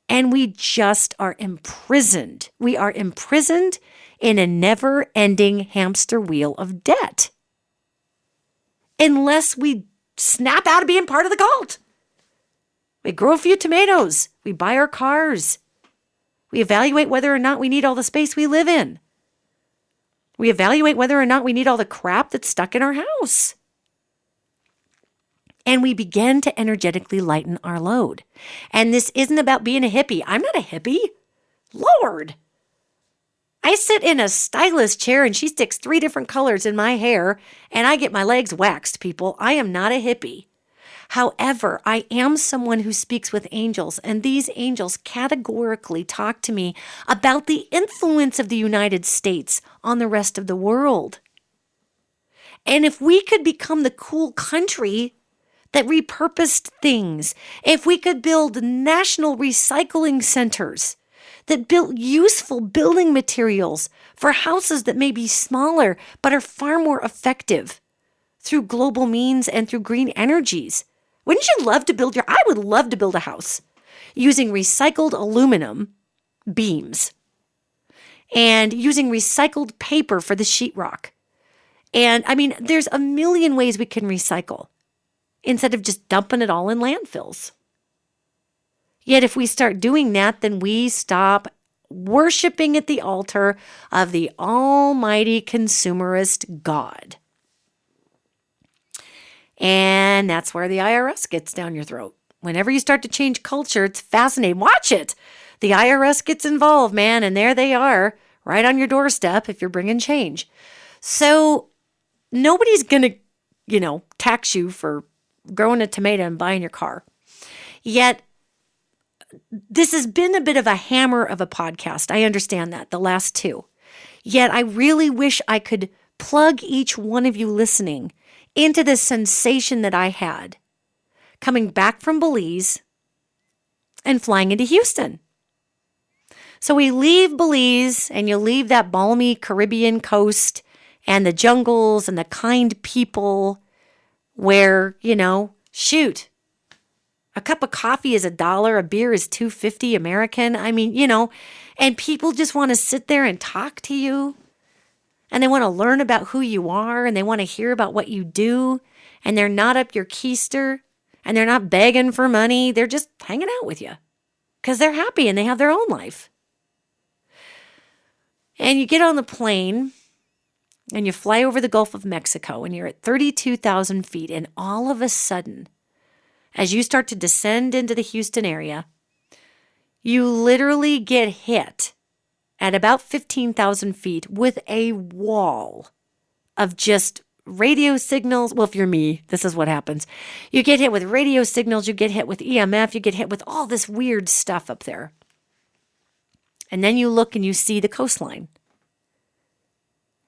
And we just are imprisoned. We are imprisoned in a never-ending hamster wheel of debt. Unless we snap out of being part of the cult. We grow a few tomatoes. We buy our cars. We evaluate whether or not we need all the space we live in. We evaluate whether or not we need all the crap that's stuck in our house. And we begin to energetically lighten our load. And this isn't about being a hippie. I'm not a hippie. Lord. I sit in a stylist chair and she sticks 3 different colors in my hair and I get my legs waxed, people. I am not a hippie. However, I am someone who speaks with angels, and these angels categorically talk to me about the influence of the United States on the rest of the world. And if we could become the cool country that repurposed things, if we could build national recycling centers that built useful building materials for houses that may be smaller but are far more effective through global means and through green energies. Wouldn't you love to I would love to build a house using recycled aluminum beams and using recycled paper for the sheetrock. And I mean, there's a million ways we can recycle instead of just dumping it all in landfills. Yet if we start doing that, then we stop worshiping at the altar of the almighty consumerist God. And that's where the IRS gets down your throat. Whenever you start to change culture, it's fascinating. Watch it. The IRS gets involved, man, and there they are, right on your doorstep if you're bringing change. So nobody's going to, tax you for growing a tomato and buying your car. Yet, this has been a bit of a hammer of a podcast. I understand that, the last two. Yet, I really wish I could plug each one of you listening into the sensation that I had coming back from Belize and flying into Houston. So we leave Belize and you leave that balmy Caribbean coast and the jungles and the kind people where, shoot, a cup of coffee is $1, a beer is $2.50 American. I mean, and people just want to sit there and talk to you. And they want to learn about who you are, and they want to hear about what you do, and they're not up your keister, and they're not begging for money. They're just hanging out with you because they're happy and they have their own life. And you get on the plane, and you fly over the Gulf of Mexico, and you're at 32,000 feet, and all of a sudden, as you start to descend into the Houston area, you literally get hit at about 15,000 feet with a wall of just radio signals. Well, if you're me, this is what happens. You get hit with radio signals, you get hit with EMF, you get hit with all this weird stuff up there. And then you look and you see the coastline.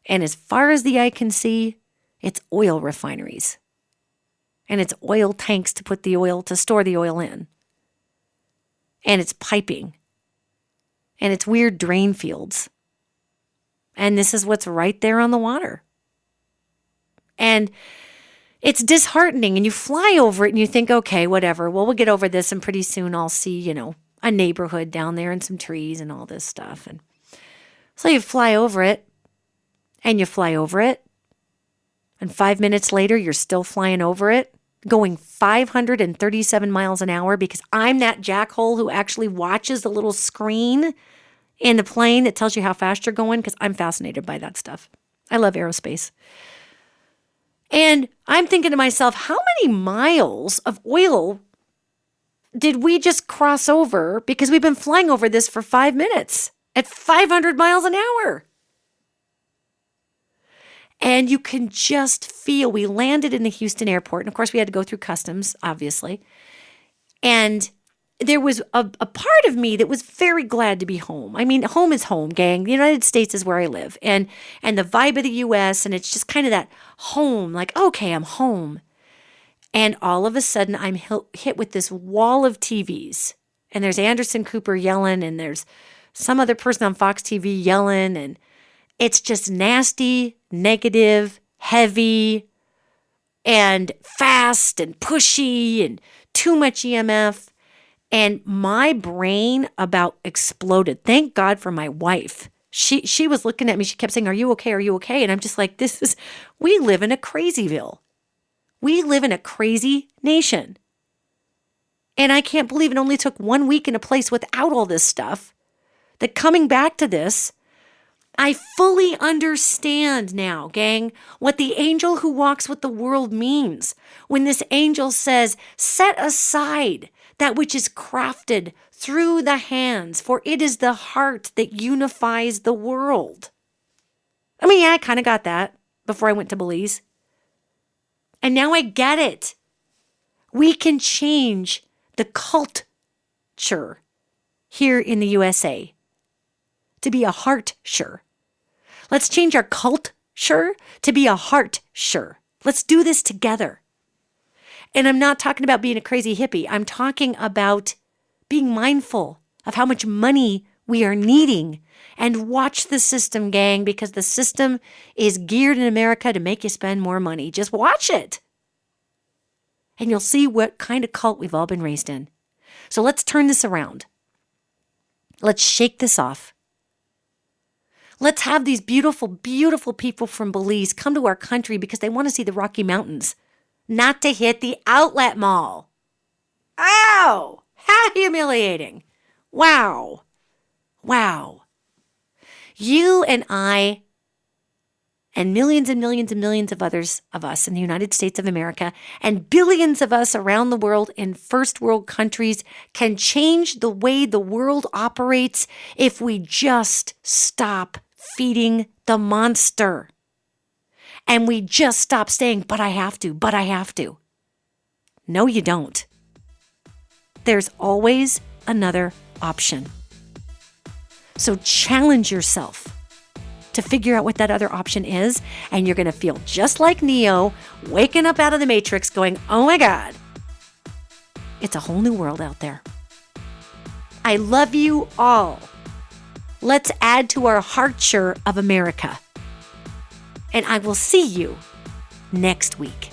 And as far as the eye can see, it's oil refineries. And it's oil tanks to store the oil in. And it's piping. And it's weird drain fields. And this is what's right there on the water. And it's disheartening. And you fly over it and you think, okay, whatever. Well, we'll get over this and pretty soon I'll see, a neighborhood down there and some trees and all this stuff. And so you fly over it and you fly over it. And 5 minutes later, you're still flying over it, going 537 miles an hour because I'm that jackhole who actually watches the little screen in the plane that tells you how fast you're going because I'm fascinated by that stuff. I love aerospace. And I'm thinking to myself, how many miles of oil did we just cross over because we've been flying over this for 5 minutes at 500 miles an hour? And you can just feel, we landed in the Houston airport. And of course, we had to go through customs, obviously. And there was a part of me that was very glad to be home. I mean, home is home, gang. The United States is where I live. And the vibe of the U.S., and it's just kind of that home, like, okay, I'm home. And all of a sudden, I'm hit with this wall of TVs. And there's Anderson Cooper yelling, and there's some other person on Fox TV yelling, and it's just nasty, negative, heavy, and fast and pushy and too much EMF. And my brain about exploded. Thank God for my wife. She was looking at me. She kept saying, "Are you okay? Are you okay?" And I'm just like, we live in a crazyville. We live in a crazy nation. And I can't believe it only took 1 week in a place without all this stuff. That coming back to this, I fully understand now, gang, what the angel who walks with the world means when this angel says, set aside that which is crafted through the hands, for it is the heart that unifies the world. I mean, yeah, I kind of got that before I went to Belize. And now I get it. We can change the culture here in the USA to be a heart-sure. Let's change our culture to be a heart-sure. Let's do this together. And I'm not talking about being a crazy hippie. I'm talking about being mindful of how much money we are needing. And watch the system, gang, because the system is geared in America to make you spend more money. Just watch it. And you'll see what kind of cult we've all been raised in. So let's turn this around. Let's shake this off. Let's have these beautiful, beautiful people from Belize come to our country because they want to see the Rocky Mountains, not to hit the outlet mall. Ow! How humiliating. Wow. Wow. You and I and millions and millions and millions of others of us in the United States of America and billions of us around the world in first world countries can change the way the world operates if we just stop feeding the monster. And we just stop saying, but I have to, but I have to. No, you don't. There's always another option. So challenge yourself to figure out what that other option is, and you're going to feel just like Neo waking up out of the Matrix going, oh my God, it's a whole new world out there. I love you all. Let's add to our Hearture of America. And I will see you next week.